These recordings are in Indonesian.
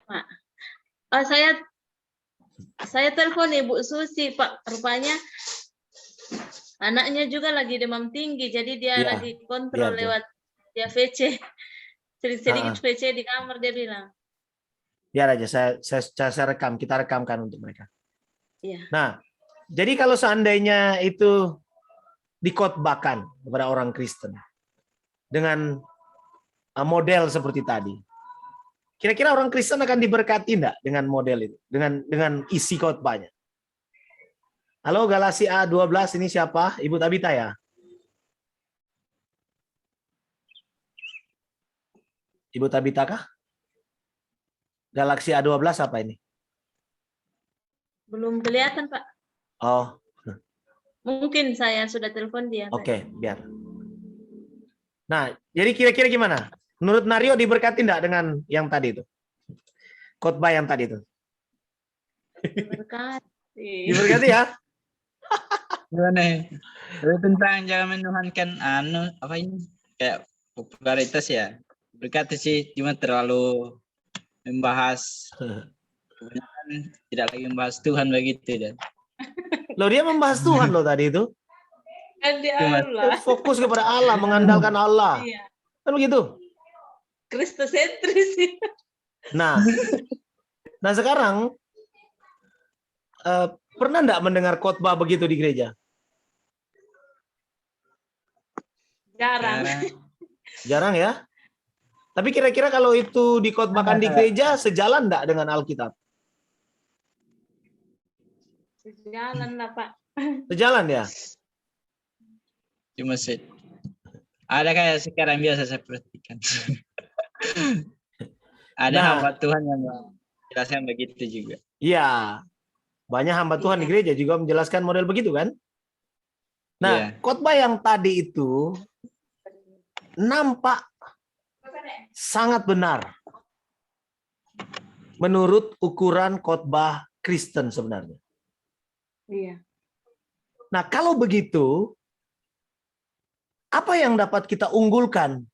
Pak. Saya telepon Ibu Susi, Pak. Rupanya anaknya juga lagi demam tinggi, jadi dia Iya, lagi kontrol biar, lewat dia VC. Sedikit Ah, VC di kamar, dia bilang. biar aja, saya rekam, kita rekamkan untuk mereka. Iya. Nah, jadi kalau seandainya itu dikotbahkan kepada orang Kristen dengan model seperti tadi, kira-kira orang Kristen akan diberkati enggak dengan model itu, dengan isi khotbahnya? Halo, Galasia 12, ini siapa? Ibu Tabita ya? Ibu Tabita kah? Galaxy A12 apa ini? Belum kelihatan, Pak. Oh, Mungkin saya sudah telepon dia. oke, biar. Nah, jadi kira-kira gimana? Menurut Nario diberkati enggak dengan yang tadi itu? Khotbah yang tadi itu? Diberkati. Diberkati ya? Gimana? Itu tentang jangan menuhankan apa ini kayak popularitas ya. Berkati sih cuma terlalu membahas kebanyakan tidak lagi membahas Tuhan begitu dan Loh, dia membahas Tuhan loh tadi itu. Kan di Cuma Allah. Fokus kepada Allah, mengandalkan Allah. Iya. Kan begitu? Kristosentris. Nah sekarang pernah enggak mendengar khotbah begitu di gereja? Jarang. Jarang ya? Tapi kira-kira kalau itu dikhotbahkan di gereja, sejalan enggak dengan Alkitab? Sejalan lah, Pak. Sejalan ya? cuma sih ada kayak sekarang biasa saya perhatikan. Ada Nah, hamba Tuhan yang jelaskan begitu juga. iya. Banyak hamba Tuhan di gereja juga menjelaskan model begitu kan? Nah, khotbah yang tadi itu nampak sangat benar menurut ukuran khotbah Kristen sebenarnya. Iya. Nah, kalau begitu, apa yang dapat kita unggulkan?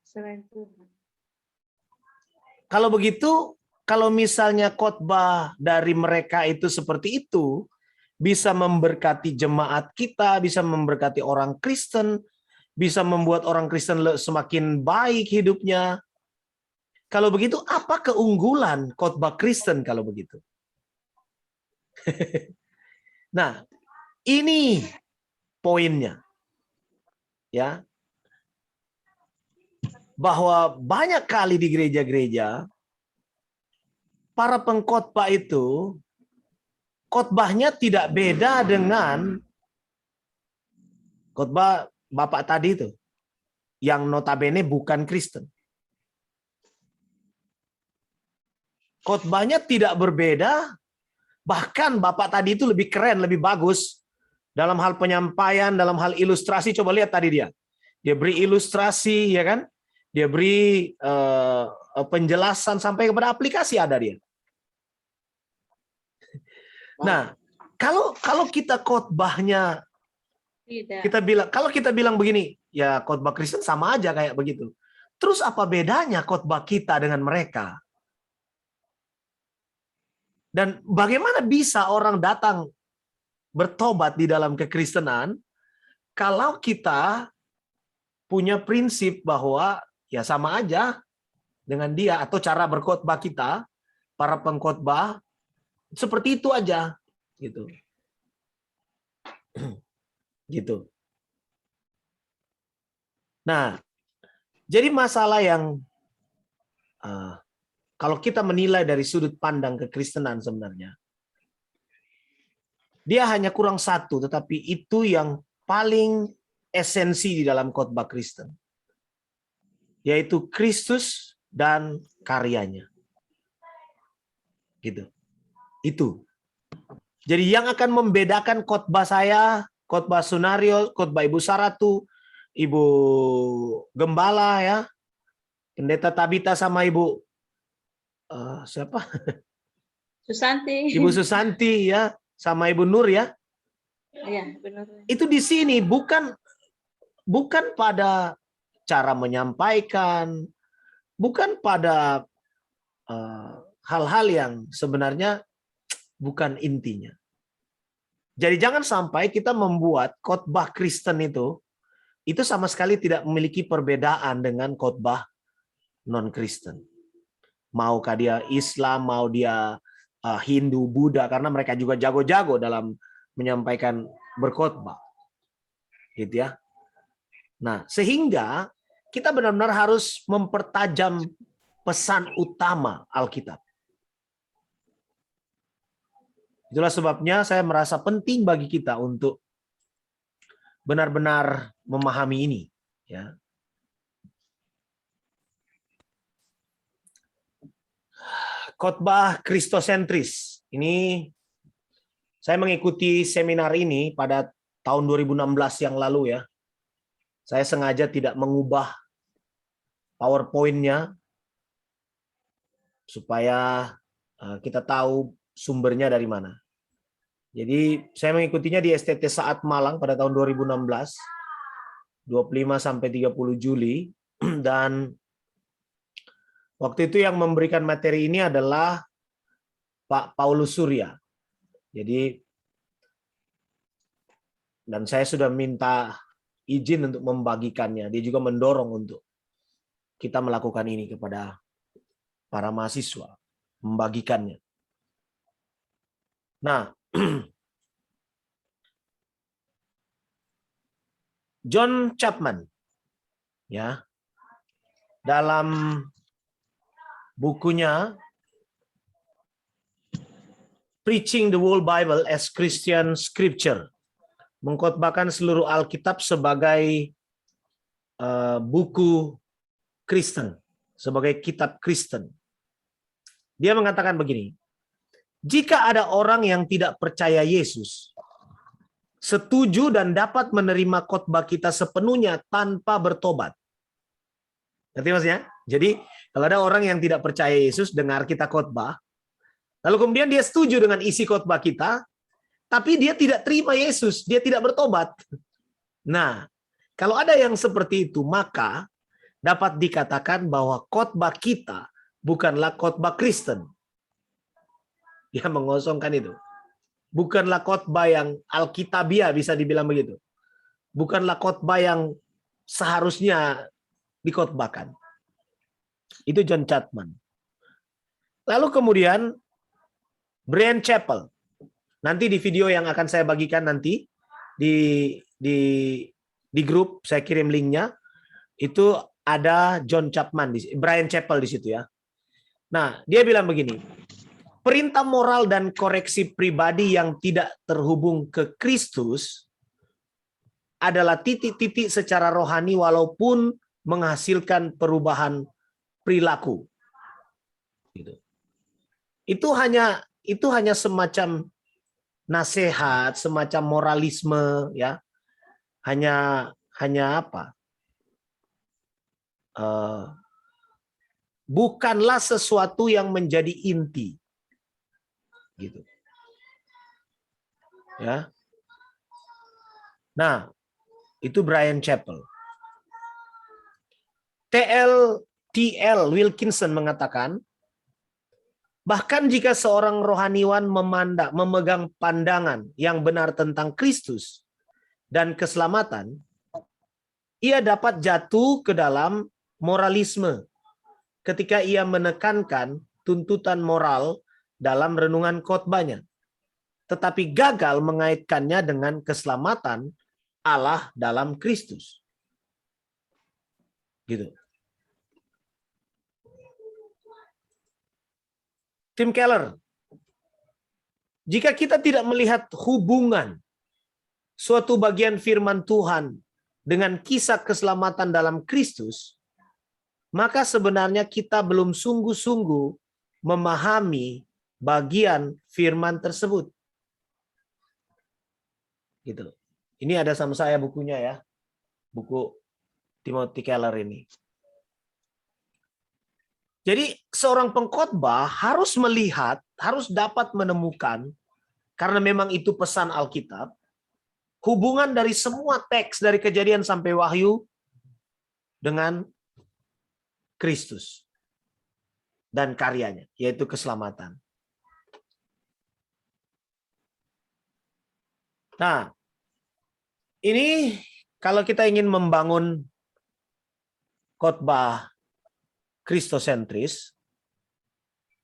Selain Tuhan. Kalau begitu, kalau misalnya khotbah dari mereka itu seperti itu, bisa memberkati jemaat kita, bisa memberkati orang Kristen, bisa membuat orang Kristen semakin baik hidupnya. Kalau begitu, apa keunggulan khotbah Kristen kalau begitu? Nah, ini poinnya. Ya. Bahwa banyak kali di gereja-gereja para pengkhotbah itu khotbahnya tidak beda dengan khotbah Bapak tadi itu yang notabene bukan Kristen. Khotbahnya tidak berbeda, bahkan Bapak tadi itu lebih keren, lebih bagus dalam hal penyampaian, dalam hal ilustrasi. Coba lihat tadi dia beri ilustrasi, ya kan? Dia beri penjelasan sampai kepada aplikasi ada dia. Nah, kalau kita khotbahnya kalau kita bilang begini, ya khotbah Kristen sama aja kayak begitu. Terus apa bedanya khotbah kita dengan mereka? Dan bagaimana bisa orang datang bertobat di dalam kekristenan kalau kita punya prinsip bahwa ya sama aja dengan dia, atau cara berkhotbah kita, para pengkhotbah seperti itu aja gitu. Gitu. Nah, jadi masalah yang kalau kita menilai dari sudut pandang kekristenan sebenarnya, dia hanya kurang satu, tetapi itu yang paling esensi di dalam khotbah Kristen, yaitu Kristus dan karyanya. Gitu. Itu. Jadi yang akan membedakan khotbah saya, khotbah Sunario, khotbah Ibu Saratu, Ibu Gembala ya, Pendeta Tabita sama Ibu siapa? Susanti. Ibu Susanti ya, sama Ibu Nur ya. Iya, benar. Itu di sini bukan pada cara menyampaikan, bukan pada hal-hal yang sebenarnya bukan intinya. Jadi jangan sampai kita membuat khotbah Kristen itu sama sekali tidak memiliki perbedaan dengan khotbah non-Kristen. Maukah dia Islam, mau dia Hindu, Buddha, karena mereka juga jago-jago dalam menyampaikan berkhotbah. Gitu ya. Nah, sehingga kita benar-benar harus mempertajam pesan utama Alkitab. Itulah sebabnya saya merasa penting bagi kita untuk benar-benar memahami ini, ya. Khotbah kristosentris. Ini saya mengikuti seminar ini pada tahun 2016 yang lalu ya. Saya sengaja tidak mengubah PowerPoint-nya supaya kita tahu sumbernya dari mana. Jadi saya mengikutinya di STT Saat Malang pada tahun 2016, 25 sampai 30 Juli, dan waktu itu yang memberikan materi ini adalah Pak Paulus Surya. Jadi, dan saya sudah minta izin untuk membagikannya. Dia juga mendorong untuk kita melakukan ini kepada para mahasiswa, membagikannya. Nah, John Chapman, ya, dalam bukunya Preaching the Whole Bible as Christian Scripture, mengkhotbahkan seluruh Alkitab sebagai buku Kristen, sebagai kitab Kristen. Dia mengatakan begini, jika ada orang yang tidak percaya Yesus, setuju dan dapat menerima khotbah kita sepenuhnya tanpa bertobat. Ngerti maksudnya? Jadi, kalau ada orang yang tidak percaya Yesus, dengar kita khotbah, lalu kemudian dia setuju dengan isi khotbah kita, tapi dia tidak terima Yesus, dia tidak bertobat. Nah, kalau ada yang seperti itu, maka dapat dikatakan bahwa khotbah kita bukanlah khotbah Kristen. Dia mengosongkan itu. Bukanlah khotbah yang alkitabiah, bisa dibilang begitu. Bukanlah khotbah yang seharusnya dikhotbahkan. Itu John Chapman. Lalu kemudian Brian Chappell. Nanti di video yang akan saya bagikan nanti di grup, saya kirim linknya. Itu ada John Chapman, Brian Chappell di situ ya. Nah, dia bilang begini. Perintah moral dan koreksi pribadi yang tidak terhubung ke Kristus adalah titik-titik secara rohani walaupun menghasilkan perubahan perilaku. Gitu. Itu hanya semacam nasihat, semacam moralisme, ya. Hanya apa? Bukanlah sesuatu yang menjadi inti. Gitu. Ya. Nah, itu Brian Chappell. T.L. Wilkinson mengatakan, bahkan jika seorang rohaniwan memegang pandangan yang benar tentang Kristus dan keselamatan, ia dapat jatuh ke dalam moralisme ketika ia menekankan tuntutan moral dalam renungan khotbahnya, tetapi gagal mengaitkannya dengan keselamatan Allah dalam Kristus. Gitu. Tim Keller, jika kita tidak melihat hubungan suatu bagian firman Tuhan dengan kisah keselamatan dalam Kristus, maka sebenarnya kita belum sungguh-sungguh memahami bagian firman tersebut. Gitu. Ini ada sama saya bukunya ya. Buku Timothy Keller ini. Jadi seorang pengkhotbah harus melihat, harus dapat menemukan, karena memang itu pesan Alkitab, hubungan dari semua teks dari Kejadian sampai Wahyu dengan Kristus. dan karyanya, yaitu keselamatan. Nah, ini kalau kita ingin membangun khotbah kristosentris,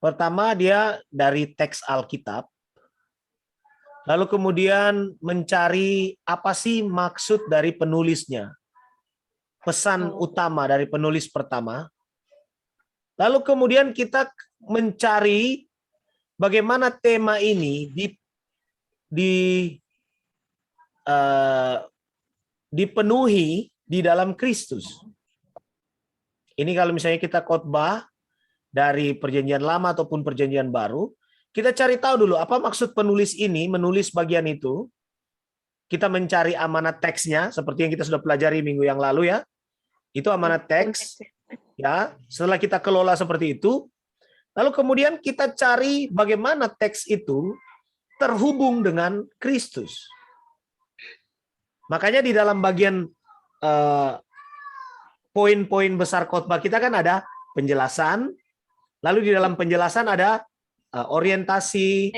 pertama dia dari teks Alkitab, lalu kemudian mencari apa sih maksud dari penulisnya, pesan utama dari penulis pertama. Lalu kemudian kita mencari bagaimana tema ini dipenuhi di dalam Kristus. Ini kalau misalnya kita khotbah dari perjanjian lama ataupun perjanjian baru, kita cari tahu dulu apa maksud penulis ini menulis bagian itu. Kita mencari amanat teksnya seperti yang kita sudah pelajari minggu yang lalu ya. Itu amanat teks. Ya, setelah kita kelola seperti itu, lalu kemudian kita cari bagaimana teks itu terhubung dengan Kristus. Makanya di dalam bagian poin-poin besar khotbah kita kan ada penjelasan, lalu di dalam penjelasan ada orientasi,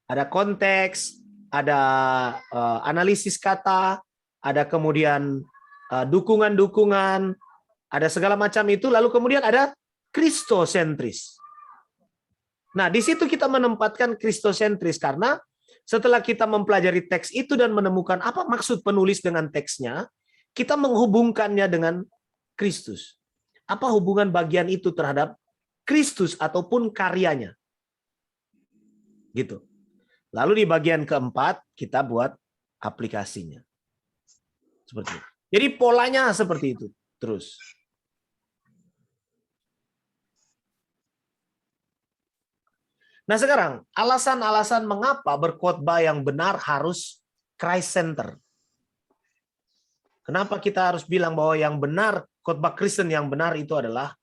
ada konteks, ada analisis kata, ada kemudian dukungan-dukungan, ada segala macam itu, lalu kemudian ada kristosentris. Nah, di situ kita menempatkan kristosentris karena setelah kita mempelajari teks itu dan menemukan apa maksud penulis dengan teksnya, kita menghubungkannya dengan Kristus. Apa hubungan bagian itu terhadap Kristus ataupun karyanya? Gitu. Lalu di bagian keempat kita buat aplikasinya. Seperti itu. Jadi polanya seperti itu terus. Nah sekarang, alasan-alasan mengapa berkhotbah yang benar harus Christ Center. Kenapa kita harus bilang bahwa yang benar, khotbah Kristen yang benar itu adalah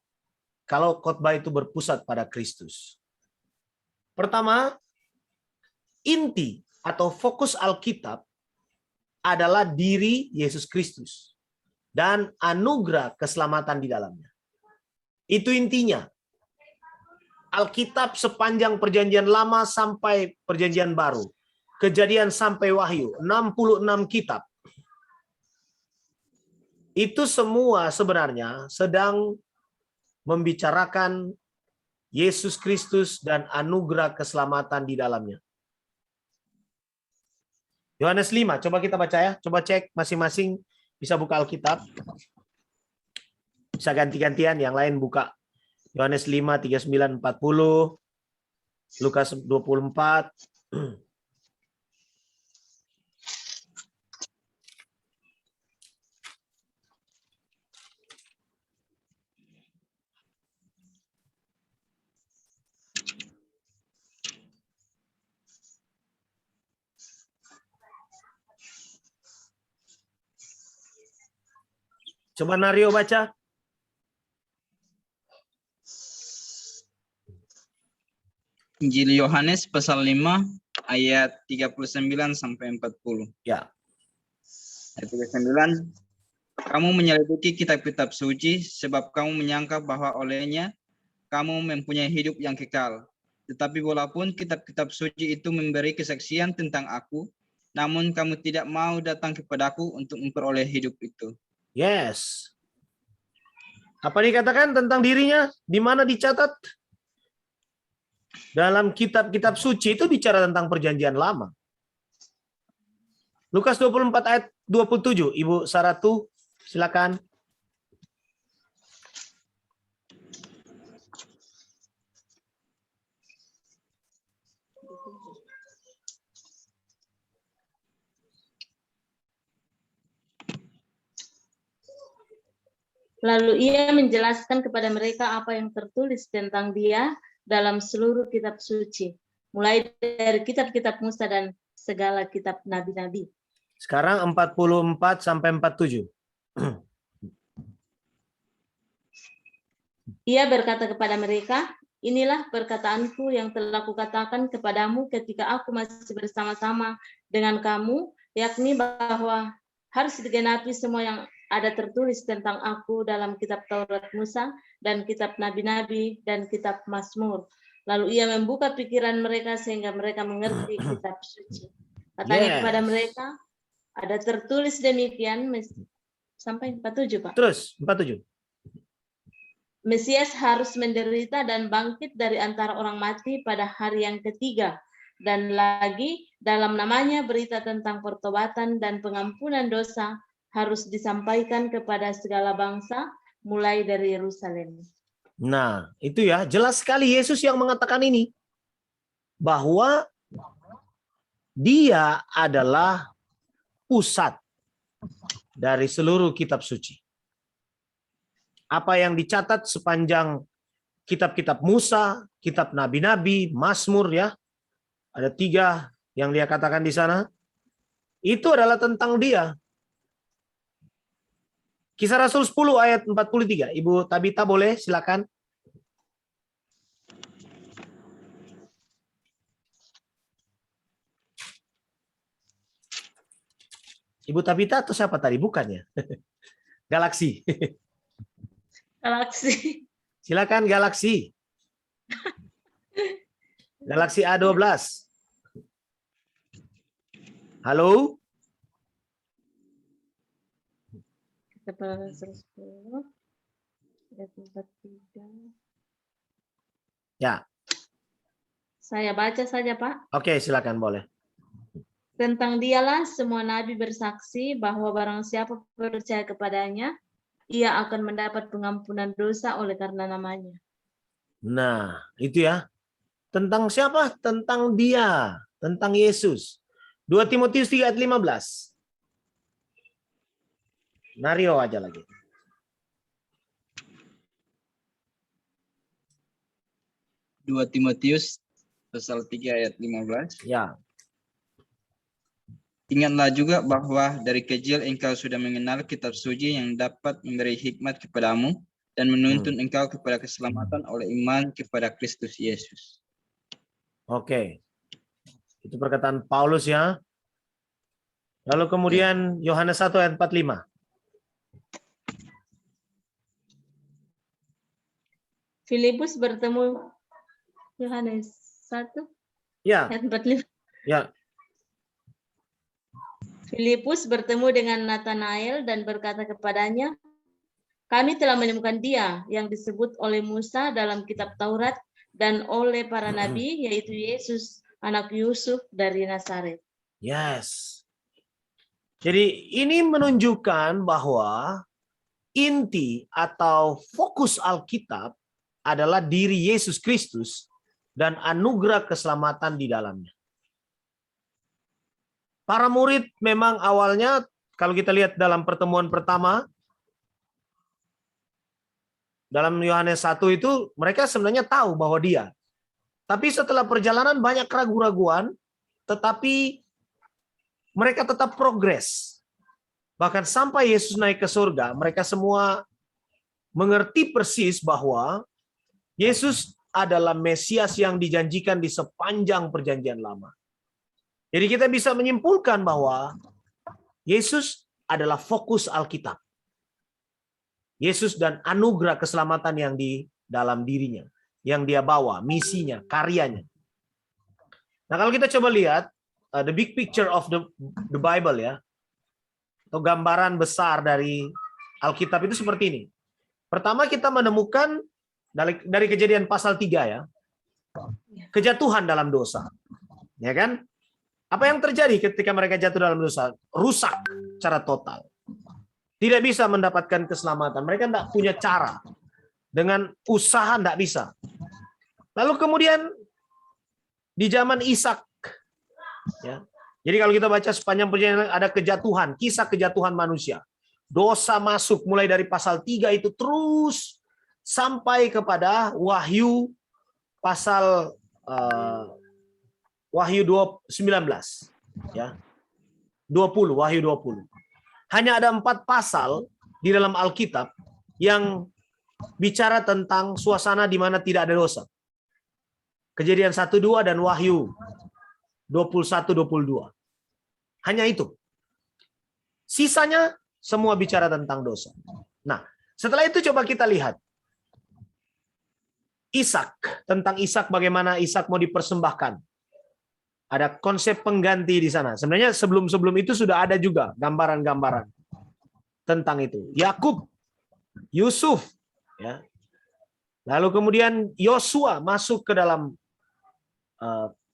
kalau khotbah itu berpusat pada Kristus. Pertama, inti atau fokus Alkitab adalah diri Yesus Kristus dan anugerah keselamatan di dalamnya. Itu intinya. Alkitab sepanjang perjanjian lama sampai perjanjian baru. Kejadian sampai Wahyu, 66 kitab. Itu semua sebenarnya sedang membicarakan Yesus Kristus dan anugerah keselamatan di dalamnya. Yohanes 5, coba kita baca ya. Coba cek masing-masing bisa buka Alkitab. Bisa ganti-gantian, yang lain buka. Yohanes 5, 39, 40. Lukas 24. Coba Nario baca. Injil Yohanes pasal 5 ayat 39 sampai 40. Ya. Ayat 39. Kamu menyelidiki kitab-kitab suci sebab kamu menyangka bahwa olehnya kamu mempunyai hidup yang kekal. Tetapi walaupun kitab-kitab suci itu memberi kesaksian tentang aku, namun kamu tidak mau datang kepadaku untuk memperoleh hidup itu. Yes. Apa dikatakan tentang dirinya? Di mana dicatat? Dalam kitab-kitab suci itu bicara tentang perjanjian lama. Lukas 24 ayat 27. Ibu Saratu, silakan. Lalu ia menjelaskan kepada mereka apa yang tertulis tentang dia dalam seluruh kitab suci, mulai dari kitab-kitab Musa dan segala kitab nabi-nabi. Sekarang 44 sampai 47. Ia berkata kepada mereka, inilah perkataanku yang telah kukatakan kepadamu ketika aku masih bersama-sama dengan kamu, yakni bahwa harus digenapi semua yang ada tertulis tentang aku dalam kitab Taurat Musa dan kitab nabi-nabi, dan kitab Mazmur. Lalu ia membuka pikiran mereka sehingga mereka mengerti kitab suci. Katanya kepada mereka, ada tertulis demikian, sampai 47, Pak. Terus, 47. Mesias harus menderita dan bangkit dari antara orang mati pada hari yang ketiga. Dan lagi dalam namanya berita tentang pertobatan dan pengampunan dosa harus disampaikan kepada segala bangsa mulai dari Yerusalem. Nah, itu ya, jelas sekali Yesus yang mengatakan ini. Bahwa dia adalah pusat dari seluruh kitab suci. Apa yang dicatat sepanjang kitab-kitab Musa, kitab nabi-nabi, Mazmur ya. Ada 3 yang dia katakan di sana. Itu adalah tentang dia. Kisah Rasul 10 ayat 43. Ibu Tabita boleh silakan. Ibu Tabita atau siapa tadi? Bukan ya? Galaksi. Galaksi. Silakan Galaksi. Galaksi A12. Halo? Kisah Rasul 10 ayat 43. Ya. Saya baca saja, Pak. Oke, silakan boleh. Tentang dialah semua nabi bersaksi bahwa barang siapa percaya kepadanya, ia akan mendapat pengampunan dosa oleh karena namanya. Nah, itu ya. Tentang siapa? Tentang dia. Tentang Yesus. 2 Timotius 3 ayat 15. Nario aja lagi. Dua Timotius pasal 3 ayat 15. Ya. Ingatlah juga bahwa dari kecil engkau sudah mengenal kitab suci yang dapat memberi hikmat kepadamu dan menuntun engkau kepada keselamatan oleh iman kepada Kristus Yesus. Oke. Itu perkataan Paulus ya. Lalu kemudian Yohanes 1 ayat 45. Filipus bertemu Yohanes 1 Ya. ayat 45. Ya. Filipus bertemu dengan Nathanael dan berkata kepadanya, kami telah menemukan dia yang disebut oleh Musa dalam kitab Taurat dan oleh para nabi, yaitu Yesus, anak Yusuf dari Nazaret. Yes. Jadi ini menunjukkan bahwa inti atau fokus Alkitab adalah diri Yesus Kristus dan anugerah keselamatan di dalamnya. Para murid memang awalnya, kalau kita lihat dalam pertemuan pertama, dalam Yohanes 1 itu, mereka sebenarnya tahu bahwa dia. Tapi setelah perjalanan banyak keraguan-raguan, tetapi mereka tetap progres. Bahkan sampai Yesus naik ke surga, mereka semua mengerti persis bahwa Yesus adalah Mesias yang dijanjikan di sepanjang perjanjian lama. Jadi kita bisa menyimpulkan bahwa Yesus adalah fokus Alkitab. Yesus dan anugerah keselamatan yang di dalam dirinya, yang dia bawa, misinya, karyanya. Nah, kalau kita coba lihat the big picture of the Bible ya, atau gambaran besar dari Alkitab itu seperti ini. Pertama kita menemukan dari Kejadian pasal 3 ya, kejatuhan dalam dosa. Ya kan? Apa yang terjadi ketika mereka jatuh dalam dosa? Rusak secara total. Tidak bisa mendapatkan keselamatan. Mereka tidak punya cara. Dengan usaha tidak bisa. Lalu kemudian di zaman Ishak, ya. Jadi kalau kita baca sepanjang perjalanan ada kejatuhan, kisah kejatuhan manusia. Dosa masuk mulai dari pasal 3 itu terus sampai kepada Wahyu pasal Wahyu 19 ya. 20, Wahyu 20. Hanya ada 4 pasal di dalam Alkitab yang bicara tentang suasana di mana tidak ada dosa. Kejadian 1, 2 dan Wahyu 21, 22. Hanya itu. Sisanya semua bicara tentang dosa. Nah, setelah itu coba kita lihat. Ishak, tentang Ishak, bagaimana Ishak mau dipersembahkan. Ada konsep pengganti di sana. Sebenarnya sebelum-sebelum itu sudah ada juga gambaran-gambaran tentang itu. Yakub, Yusuf, ya. Lalu kemudian Yosua masuk ke dalam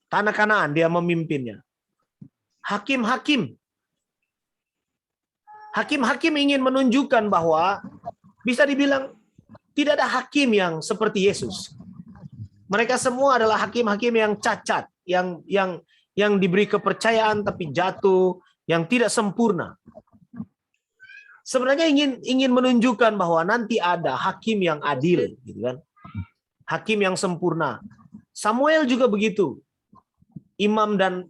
tanah Kanaan, dia memimpinnya. Hakim-hakim ingin menunjukkan bahwa bisa dibilang tidak ada hakim yang seperti Yesus. Mereka semua adalah hakim-hakim yang cacat, yang diberi kepercayaan tapi jatuh, yang tidak sempurna. Sebenarnya ingin menunjukkan bahwa nanti ada hakim yang adil, gitu kan? Hakim yang sempurna. Samuel juga begitu, imam dan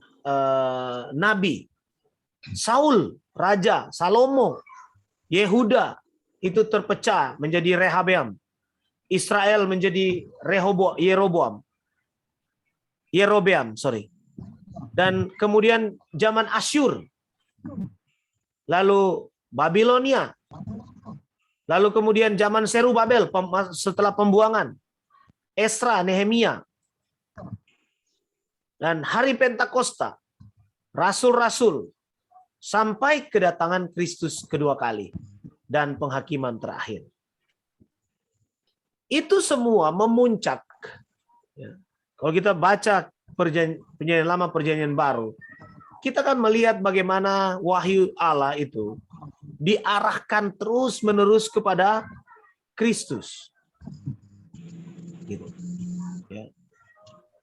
nabi. Saul, raja, Salomo, Yehuda itu terpecah menjadi Rehabeam. Israel menjadi Yerobeam, sorry. Dan kemudian zaman Asyur, lalu Babilonia, lalu kemudian zaman Serubabel setelah pembuangan, Esra, Nehemia, dan hari Pentakosta, rasul-rasul, sampai kedatangan Kristus kedua kali dan penghakiman terakhir. Itu semua memuncak. Ya. Kalau kita baca perjanjian lama, perjanjian baru, kita kan melihat bagaimana wahyu Allah itu diarahkan terus-menerus kepada Kristus. Gitu. Ya.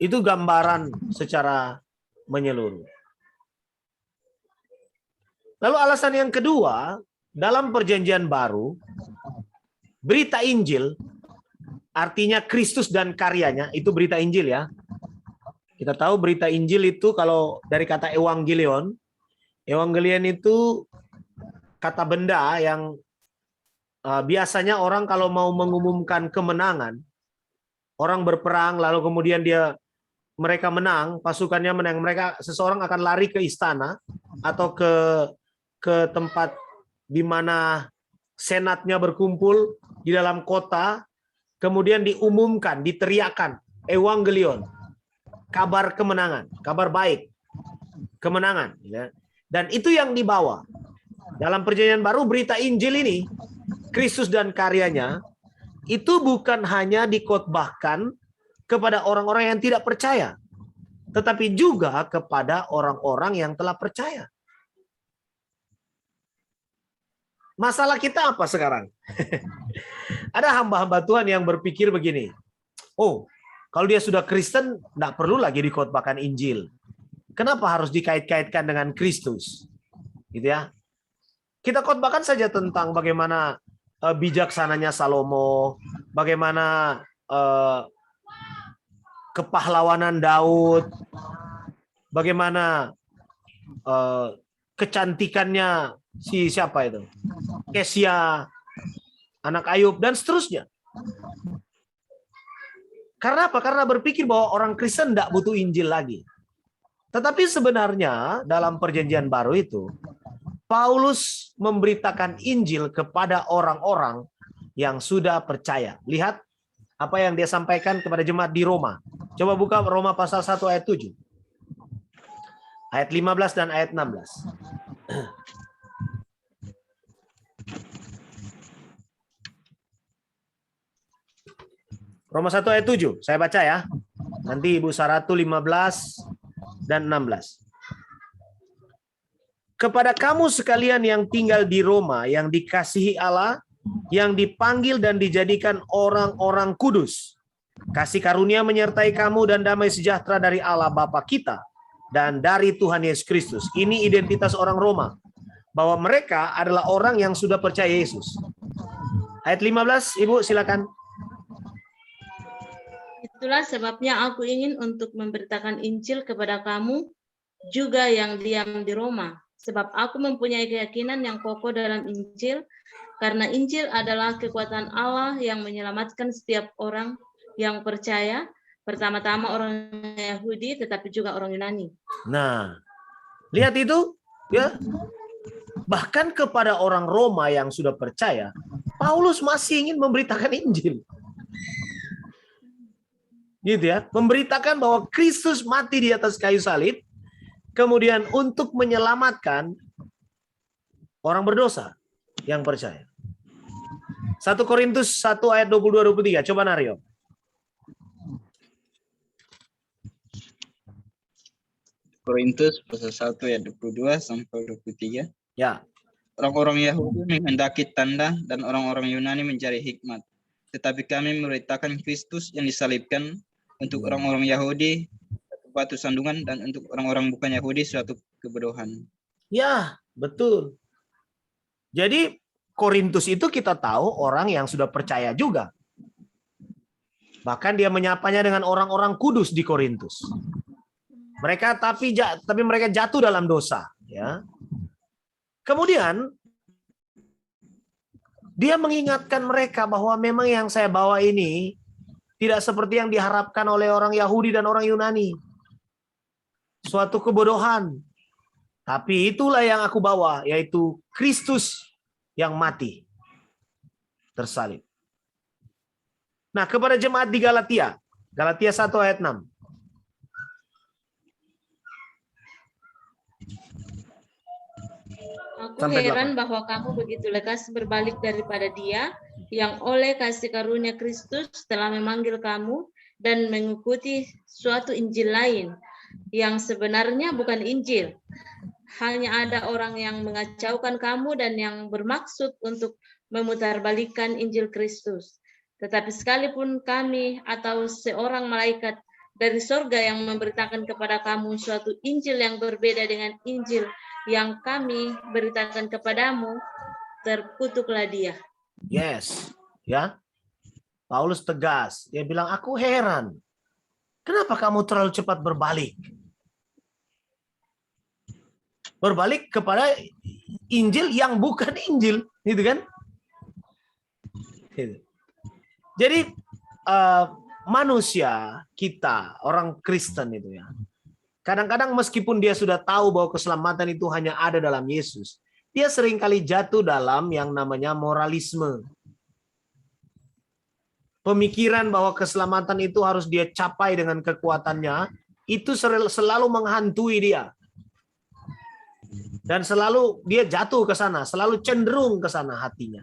Itu gambaran secara menyeluruh. Lalu alasan yang kedua, dalam perjanjian baru, berita Injil, artinya Kristus dan karyanya, itu berita Injil ya. Kita tahu berita Injil itu kalau dari kata evangelion, evangelion itu kata benda yang biasanya orang kalau mau mengumumkan kemenangan, orang berperang lalu kemudian mereka menang, pasukannya menang, seseorang akan lari ke istana atau ke tempat di mana senatnya berkumpul di dalam kota, kemudian diumumkan, diteriakkan evangelion, kabar kemenangan, kabar baik, kemenangan, ya. Dan itu yang dibawa. Dalam perjanjian baru berita Injil ini, Kristus dan karyanya, itu bukan hanya dikotbahkan kepada orang-orang yang tidak percaya, tetapi juga kepada orang-orang yang telah percaya. Masalah kita apa sekarang? Ada hamba-hamba Tuhan yang berpikir begini, oh, kalau dia sudah Kristen, tidak perlu lagi dikotbahkan Injil. Kenapa harus dikait-kaitkan dengan Kristus? Gitu ya. Kita khotbahkan saja tentang bagaimana bijaksananya Salomo, bagaimana kepahlawanan Daud, bagaimana kecantikannya siapa itu? Kesia, anak Ayub, dan seterusnya. Karena apa? Karena berpikir bahwa orang Kristen tidak butuh Injil lagi. Tetapi sebenarnya dalam perjanjian baru itu, Paulus memberitakan Injil kepada orang-orang yang sudah percaya. Lihat apa yang dia sampaikan kepada jemaat di Roma. Coba buka Roma pasal 1 ayat 7. Ayat 15 dan ayat 16. Roma 1 ayat 7. Saya baca ya. Nanti Ibu Saratu 15 dan 16. Kepada kamu sekalian yang tinggal di Roma, yang dikasihi Allah, yang dipanggil dan dijadikan orang-orang kudus. Kasih karunia menyertai kamu dan damai sejahtera dari Allah Bapa kita dan dari Tuhan Yesus Kristus. Ini identitas orang Roma, bahwa mereka adalah orang yang sudah percaya Yesus. Ayat 15, Ibu silakan. Itulah sebabnya aku ingin untuk memberitakan Injil kepada kamu juga yang diam di Roma. Sebab aku mempunyai keyakinan yang kokoh dalam Injil, karena Injil adalah kekuatan Allah yang menyelamatkan setiap orang yang percaya, pertama-tama orang Yahudi, tetapi juga orang Yunani. Nah, lihat itu, ya. Bahkan kepada orang Roma yang sudah percaya, Paulus masih ingin memberitakan Injil. Gitu ya, memberitakan bahwa Kristus mati di atas kayu salib, kemudian untuk menyelamatkan orang berdosa yang percaya. 1 Korintus 1 ayat 22-23, coba Naryo. Korintus pasal 1 ayat 22 sampai 23. Ya, Orang-orang Yahudi menghendaki tanda dan orang-orang Yunani mencari hikmat. Tetapi kami memberitakan Kristus yang disalibkan, untuk orang-orang Yahudi suatu batu sandungan dan untuk orang-orang bukan Yahudi suatu kebodohan. ya, betul. Jadi Korintus itu kita tahu orang yang sudah percaya juga. Bahkan dia menyapanya dengan orang-orang kudus di Korintus. Mereka tapi mereka jatuh dalam dosa, ya. Kemudian dia mengingatkan mereka bahwa memang yang saya bawa ini tidak seperti yang diharapkan oleh orang Yahudi dan orang Yunani. Suatu kebodohan. Tapi itulah yang aku bawa, yaitu Kristus yang mati, tersalib. Nah, kepada jemaat di Galatia, Galatia 1 ayat 6. Aku Sampai heran bahwa kamu begitu lekas berbalik daripada Dia yang oleh kasih karunia Kristus telah memanggil kamu dan mengikuti suatu Injil lain yang sebenarnya bukan Injil. Hanya ada orang yang mengacaukan kamu dan yang bermaksud untuk memutarbalikkan Injil Kristus. Tetapi sekalipun kami atau seorang malaikat dari sorga yang memberitakan kepada kamu suatu Injil yang berbeda dengan Injil yang kami beritakan kepadamu, terkutuklah dia. Yes, ya. Paulus tegas. Dia bilang, aku heran. Kenapa kamu terlalu cepat berbalik? Berbalik kepada Injil yang bukan Injil, gitu kan? Gitu. Jadi manusia kita, orang Kristen itu ya, kadang-kadang meskipun dia sudah tahu bahwa keselamatan itu hanya ada dalam Yesus, dia seringkali jatuh dalam yang namanya moralisme. Pemikiran bahwa keselamatan itu harus dia capai dengan kekuatannya, itu selalu menghantui dia. Dan selalu dia jatuh ke sana, selalu cenderung ke sana hatinya.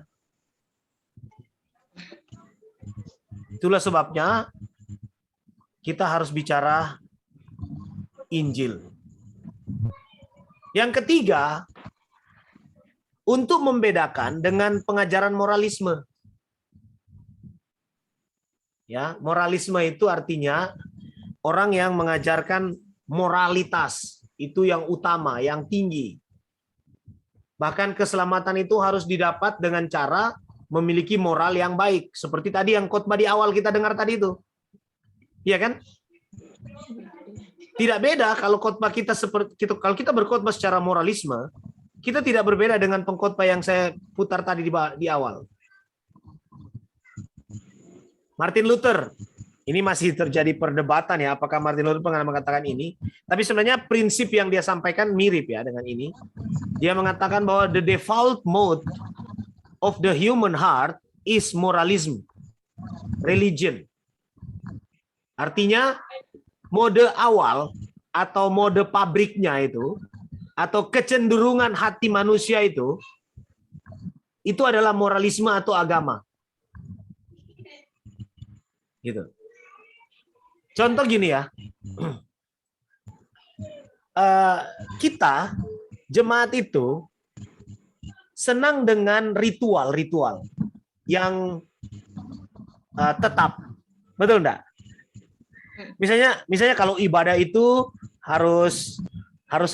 Itulah sebabnya kita harus bicara Injil. Yang ketiga, untuk membedakan dengan pengajaran moralisme. Ya, moralisme itu artinya orang yang mengajarkan moralitas, itu yang utama, yang tinggi. Bahkan keselamatan itu harus didapat dengan cara memiliki moral yang baik, seperti tadi yang khotbah di awal kita dengar tadi itu. Iya kan? Tidak beda kalau khotbah kita seperti itu. Kalau kita berkhotbah secara moralisme, kita tidak berbeda dengan pengkhotbah yang saya putar tadi di awal. Martin Luther, ini masih terjadi perdebatan ya, apakah Martin Luther pernah mengatakan ini. Tapi sebenarnya prinsip yang dia sampaikan mirip ya dengan ini. Dia mengatakan bahwa the default mode of the human heart is moralism, religion. Artinya mode awal atau mode pabriknya itu, atau kecenderungan hati manusia itu adalah moralisme atau agama. Gitu. Contoh gini ya, kita jemaat itu senang dengan ritual-ritual yang tetap, betul enggak? Misalnya kalau ibadah itu harus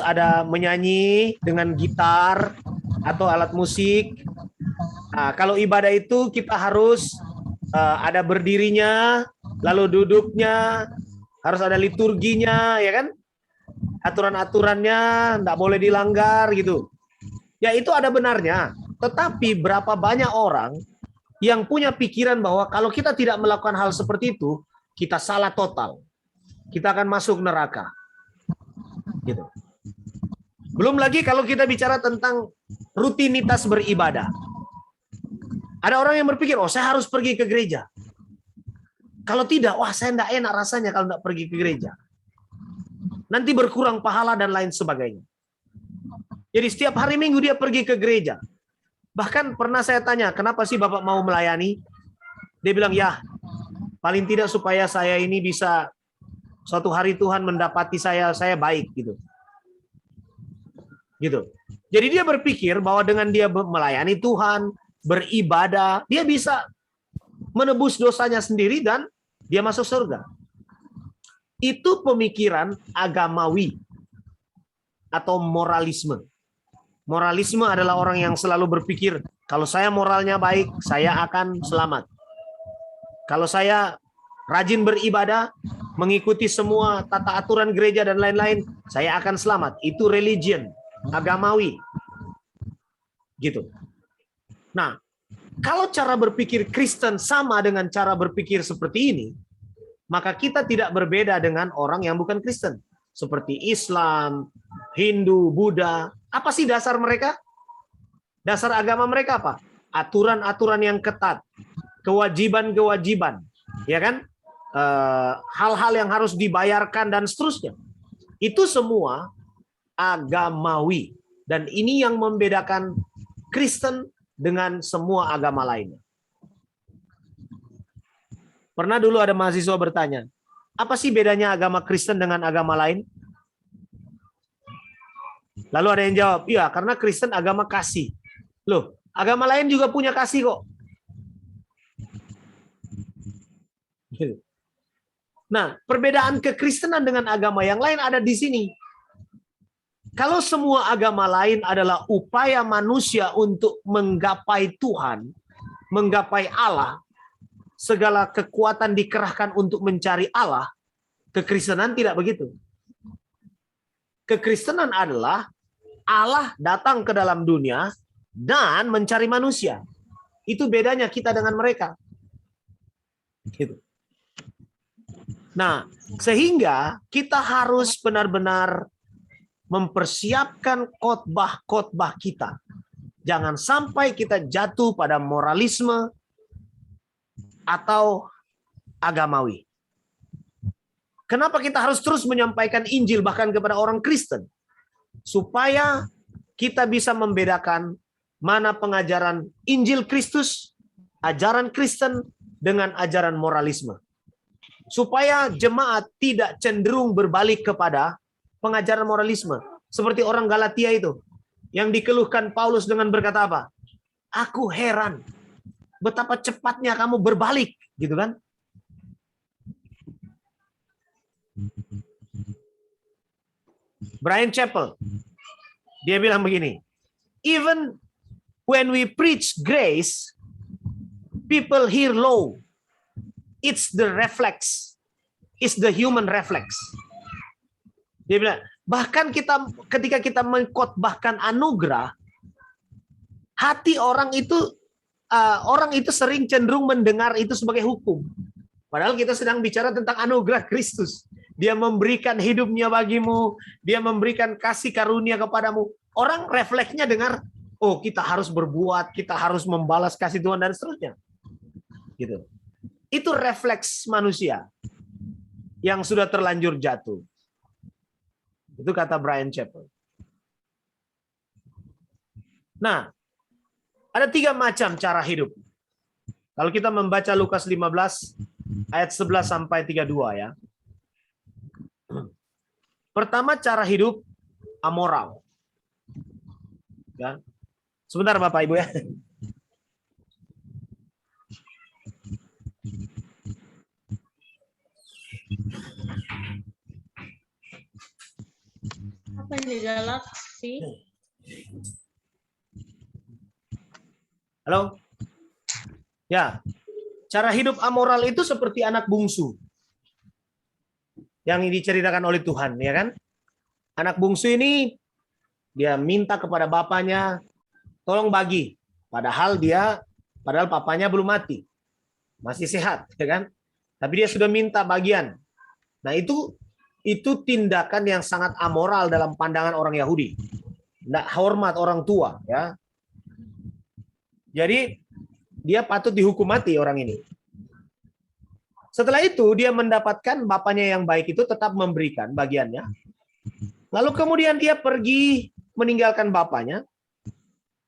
ada menyanyi dengan gitar atau alat musik. Nah, kalau ibadah itu kita harus ada berdirinya, lalu duduknya, harus ada liturginya, ya kan? Aturan-aturannya enggak boleh dilanggar gitu. Ya itu ada benarnya. Tetapi berapa banyak orang yang punya pikiran bahwa kalau kita tidak melakukan hal seperti itu, kita salah total. Kita akan masuk neraka. Gitu. Belum lagi kalau kita bicara tentang rutinitas beribadah. Ada orang yang berpikir, oh saya harus pergi ke gereja. Kalau tidak, wah saya enggak enak rasanya kalau enggak pergi ke gereja. Nanti berkurang pahala dan lain sebagainya. Jadi setiap hari Minggu dia pergi ke gereja. Bahkan pernah saya tanya, kenapa sih Bapak mau melayani? Dia bilang, ya paling tidak supaya saya ini bisa suatu hari Tuhan mendapati saya baik gitu. Gitu. Jadi dia berpikir bahwa dengan dia melayani Tuhan, beribadah, dia bisa menebus dosanya sendiri dan dia masuk surga. Itu pemikiran agamawi atau moralisme. Moralisme adalah orang yang selalu berpikir, kalau saya moralnya baik, saya akan selamat. Kalau saya rajin beribadah, mengikuti semua tata aturan gereja dan lain-lain, saya akan selamat. Itu religion, agamawi. Gitu. Nah, kalau cara berpikir Kristen sama dengan cara berpikir seperti ini, maka kita tidak berbeda dengan orang yang bukan Kristen. Seperti Islam, Hindu, Buddha. Apa sih dasar mereka? Dasar agama mereka apa? Aturan-aturan yang ketat, kewajiban-kewajiban, ya kan? Hal-hal yang harus dibayarkan dan seterusnya. Itu semua agamawi. Dan ini yang membedakan Kristen dengan semua agama lainnya. Pernah dulu ada mahasiswa bertanya, apa sih bedanya agama Kristen dengan agama lain? Lalu ada yang jawab, iya karena Kristen agama kasih. Loh, agama lain juga punya kasih kok. Nah, perbedaan kekristenan dengan agama yang lain ada di sini. Kalau semua agama lain adalah upaya manusia untuk menggapai Tuhan, menggapai Allah, segala kekuatan dikerahkan untuk mencari Allah, kekristenan tidak begitu. Kekristenan adalah Allah datang ke dalam dunia dan mencari manusia. Itu bedanya kita dengan mereka. Gitu. Nah, sehingga kita harus benar-benar mempersiapkan khotbah-khotbah kita. Jangan sampai kita jatuh pada moralisme atau agamawi. Kenapa kita harus terus menyampaikan Injil bahkan kepada orang Kristen? Supaya kita bisa membedakan mana pengajaran Injil Kristus, ajaran Kristen dengan ajaran moralisme. Supaya jemaat tidak cenderung berbalik kepada pengajaran moralisme. Seperti orang Galatia itu, yang dikeluhkan Paulus dengan berkata apa? Aku heran, betapa cepatnya kamu berbalik, gitu kan? Brian Chappell, dia bilang begini, even when we preach grace, people hear low. It's the reflex. It's the human reflex. Dia bilang, bahkan ketika kita mengkhotbahkan anugerah, hati orang itu sering cenderung mendengar itu sebagai hukum. Padahal kita sedang bicara tentang anugerah Kristus. Dia memberikan hidupnya bagimu, dia memberikan kasih karunia kepadamu. Orang refleksnya dengar, oh kita harus berbuat, kita harus membalas kasih Tuhan dan seterusnya. Gitu. Itu refleks manusia yang sudah terlanjur jatuh. Itu kata Brian Chappell. Nah, ada 3 macam cara hidup. Kalau kita membaca Lukas 15 ayat 11 sampai 32 ya. Pertama, cara hidup amoral. Ya. Sebentar Bapak Ibu ya. Apa ini galaksi? Halo? Ya. Cara hidup amoral itu seperti anak bungsu. Yang diceritakan oleh Tuhan, ya kan? Anak bungsu ini dia minta kepada bapaknya, tolong bagi. Padahal papanya belum mati. Masih sehat, ya kan? Tapi dia sudah minta bagian. Nah, itu tindakan yang sangat amoral dalam pandangan orang Yahudi. Tidak hormat orang tua, ya. Jadi dia patut dihukum mati orang ini. Setelah itu dia mendapatkan bapaknya yang baik itu tetap memberikan bagiannya. Lalu kemudian dia pergi meninggalkan bapaknya.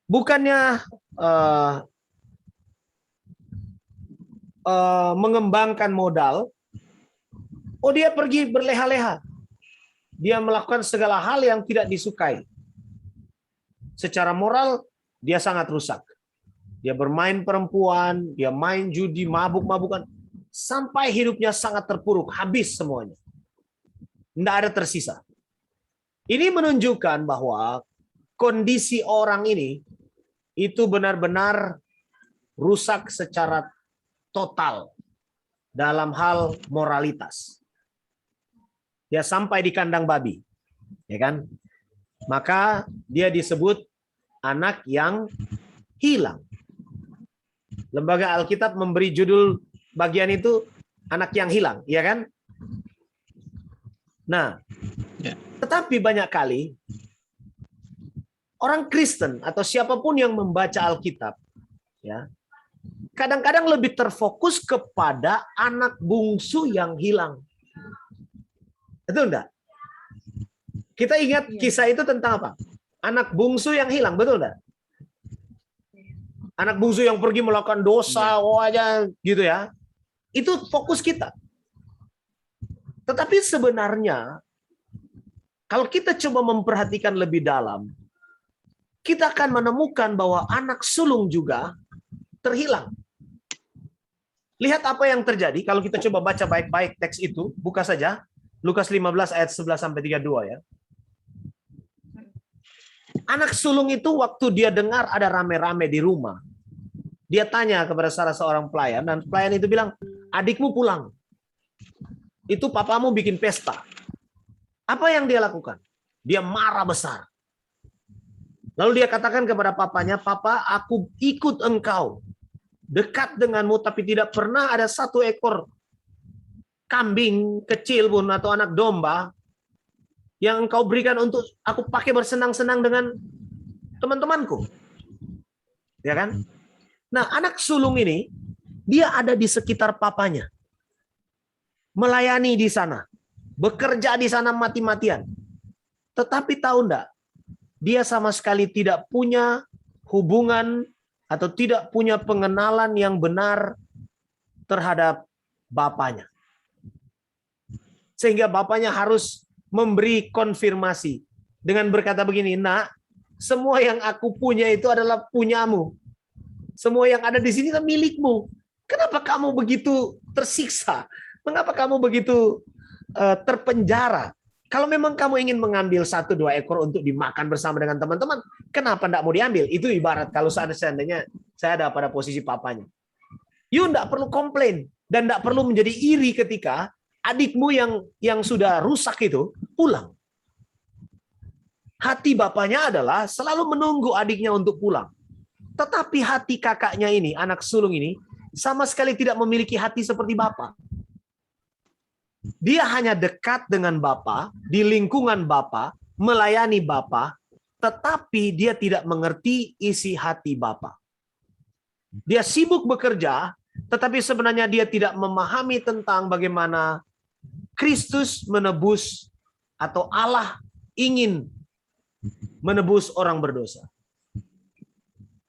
Bukannya mengembangkan modal. Oh, dia pergi berleha-leha. Dia melakukan segala hal yang tidak disukai. Secara moral dia sangat rusak. Dia bermain perempuan, dia main judi, mabuk-mabukan. Sampai hidupnya sangat terpuruk, habis semuanya. Tidak ada tersisa. Ini menunjukkan bahwa kondisi orang ini itu benar-benar rusak secara total dalam hal moralitas. Dia sampai di kandang babi, ya kan? Maka dia disebut anak yang hilang. Lembaga Alkitab memberi judul bagian itu anak yang hilang, ya kan? Nah, tetapi banyak kali orang Kristen atau siapapun yang membaca Alkitab, ya, kadang-kadang lebih terfokus kepada anak bungsu yang hilang. Betul enggak? Kita ingat kisah itu tentang apa? Anak bungsu yang hilang, betul enggak? Anak bungsu yang pergi melakukan dosa, aja gitu ya. Itu fokus kita. Tetapi sebenarnya, kalau kita coba memperhatikan lebih dalam, kita akan menemukan bahwa anak sulung juga terhilang. Lihat apa yang terjadi kalau kita coba baca baik-baik teks itu, buka saja Lukas 15 ayat 11 sampai 32 ya. Anak sulung itu waktu dia dengar ada rame-rame di rumah, dia tanya kepada salah seorang pelayan, dan pelayan itu bilang, adikmu pulang. Itu papamu bikin pesta. Apa yang dia lakukan? Dia marah besar. Lalu dia katakan kepada papanya, Papa, aku ikut engkau. Dekat denganmu, tapi tidak pernah ada satu ekor kambing kecil pun atau anak domba yang engkau berikan untuk aku pakai bersenang-senang dengan teman-temanku. Ya kan? Nah, anak sulung ini, dia ada di sekitar papanya. Melayani di sana. Bekerja di sana mati-matian. Tetapi tahu enggak? Dia sama sekali tidak punya hubungan atau tidak punya pengenalan yang benar terhadap bapaknya. Sehingga bapaknya harus memberi konfirmasi dengan berkata begini, Nak, semua yang aku punya itu adalah punyamu. Semua yang ada di sini adalah milikmu. Kenapa kamu begitu tersiksa? Mengapa kamu begitu terpenjara? Kalau memang kamu ingin mengambil 1-2 ekor untuk dimakan bersama dengan teman-teman, kenapa tidak mau diambil? Itu ibarat kalau seandainya saya ada pada posisi papanya. You tidak perlu komplain dan tidak perlu menjadi iri ketika adikmu yang sudah rusak itu pulang. Hati bapaknya adalah selalu menunggu adiknya untuk pulang. Tetapi hati kakaknya ini, anak sulung ini, sama sekali tidak memiliki hati seperti bapak. Dia hanya dekat dengan bapak, di lingkungan bapak, melayani bapak, tetapi dia tidak mengerti isi hati bapak. Dia sibuk bekerja, tetapi sebenarnya dia tidak memahami tentang bagaimana Kristus menebus atau Allah ingin menebus orang berdosa.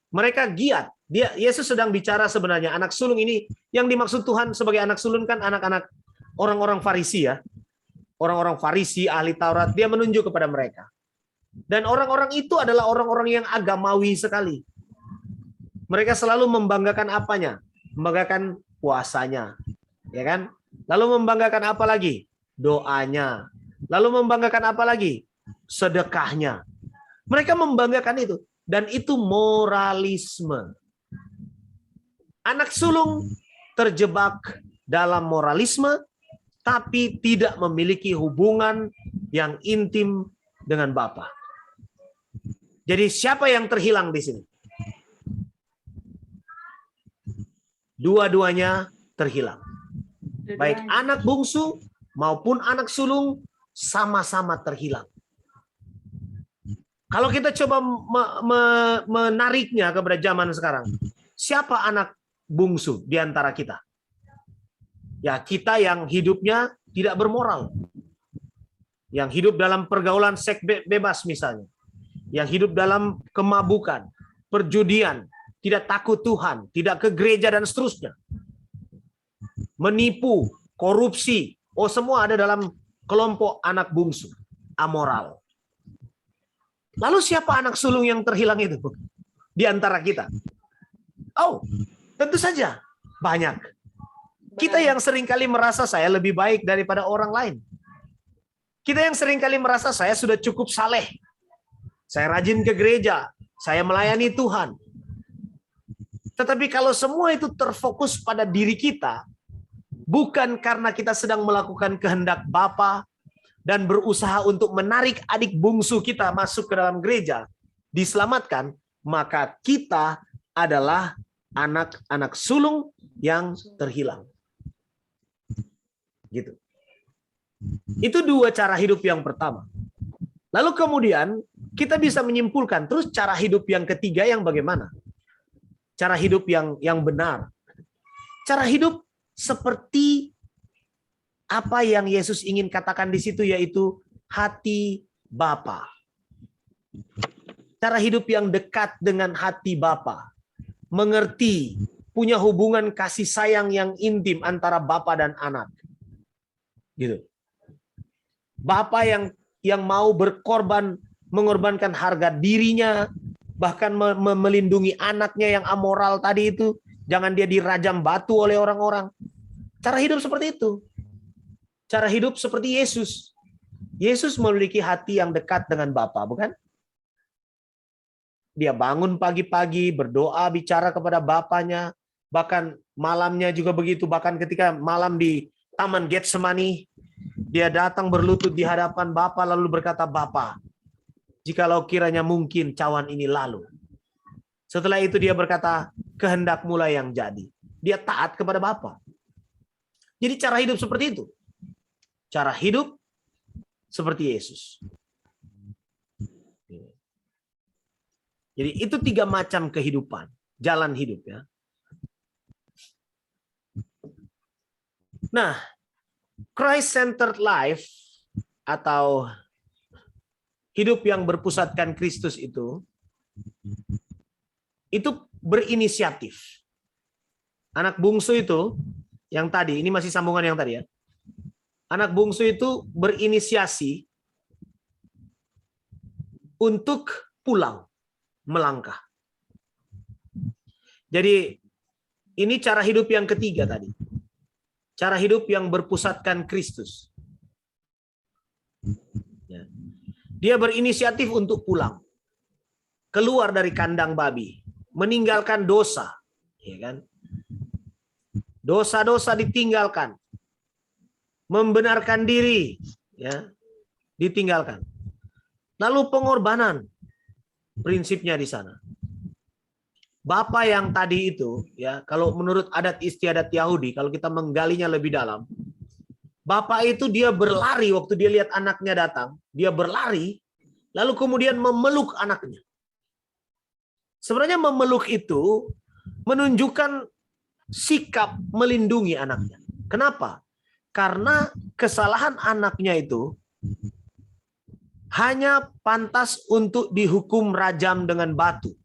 Mereka giat. Yesus sedang bicara sebenarnya anak sulung ini, yang dimaksud Tuhan sebagai anak sulung kan anak-anak orang-orang Farisi ya. Orang-orang Farisi, ahli Taurat, dia menunjuk kepada mereka. Dan orang-orang itu adalah orang-orang yang agamawi sekali. Mereka selalu membanggakan apanya? Membanggakan puasanya. Ya kan? Lalu membanggakan apa lagi? Doanya. Lalu membanggakan apa lagi? Sedekahnya. Mereka membanggakan itu. Dan itu moralisme. Anak sulung terjebak dalam moralisme, tapi tidak memiliki hubungan yang intim dengan Bapa. Jadi siapa yang terhilang di sini? Dua-duanya terhilang. Baik anak bungsu maupun anak sulung sama-sama terhilang. Kalau kita coba menariknya kepada zaman sekarang, siapa anak bungsu di antara kita? Ya, kita yang hidupnya tidak bermoral. Yang hidup dalam pergaulan seks bebas misalnya. Yang hidup dalam kemabukan, perjudian, tidak takut Tuhan, tidak ke gereja dan seterusnya. Menipu, korupsi, semua ada dalam kelompok anak bungsu, amoral. Lalu siapa anak sulung yang terhilang itu di antara kita? Tentu saja banyak. Kita yang seringkali merasa saya lebih baik daripada orang lain. Kita yang seringkali merasa saya sudah cukup saleh. Saya rajin ke gereja, saya melayani Tuhan. Tetapi kalau semua itu terfokus pada diri kita, bukan karena kita sedang melakukan kehendak Bapa dan berusaha untuk menarik adik bungsu kita masuk ke dalam gereja, diselamatkan, maka kita adalah anak-anak sulung yang terhilang. Gitu. Itu dua cara hidup yang pertama. Lalu kemudian kita bisa menyimpulkan terus cara hidup yang ketiga yang bagaimana? Cara hidup yang benar. Cara hidup seperti apa yang Yesus ingin katakan di situ, yaitu hati Bapa. Cara hidup yang dekat dengan hati Bapa. Mengerti, punya hubungan kasih sayang yang intim antara Bapa dan anak. Gitu. Bapa yang mau mengorbankan harga dirinya, bahkan melindungi anaknya yang amoral tadi itu, jangan dia dirajam batu oleh orang-orang. Cara hidup seperti itu. Cara hidup seperti Yesus. Yesus memiliki hati yang dekat dengan Bapa, bukan? Dia bangun pagi-pagi, berdoa, bicara kepada Bapanya, bahkan malamnya juga begitu, bahkan ketika malam di Taman Getsemani, dia datang berlutut di hadapan Bapa lalu berkata, Bapa, jikalau kiranya mungkin cawan ini lalu. Setelah itu dia berkata, kehendak-Mu lah yang jadi. Dia taat kepada Bapa. Jadi cara hidup seperti itu. Cara hidup seperti Yesus. Jadi itu 3 macam kehidupan, jalan hidup ya. Nah, Christ-centered life atau hidup yang berpusatkan Kristus itu berinisiatif. Anak bungsu itu yang tadi, ini masih sambungan yang tadi ya. Anak bungsu itu berinisiasi untuk pulang, melangkah. Jadi ini cara hidup yang ketiga tadi. Cara hidup yang berpusatkan Kristus. Dia berinisiatif untuk pulang. Keluar dari kandang babi. Meninggalkan dosa. Ya kan? Dosa-dosa ditinggalkan. Membenarkan diri. Ya, ditinggalkan. Lalu pengorbanan. Prinsipnya di sana. Bapa yang tadi itu, ya, kalau menurut adat istiadat Yahudi, kalau kita menggalinya lebih dalam, Bapa itu dia berlari waktu dia lihat anaknya datang, dia berlari, lalu kemudian memeluk anaknya. Sebenarnya memeluk itu menunjukkan sikap melindungi anaknya. Kenapa? Karena kesalahan anaknya itu hanya pantas untuk dihukum rajam dengan batu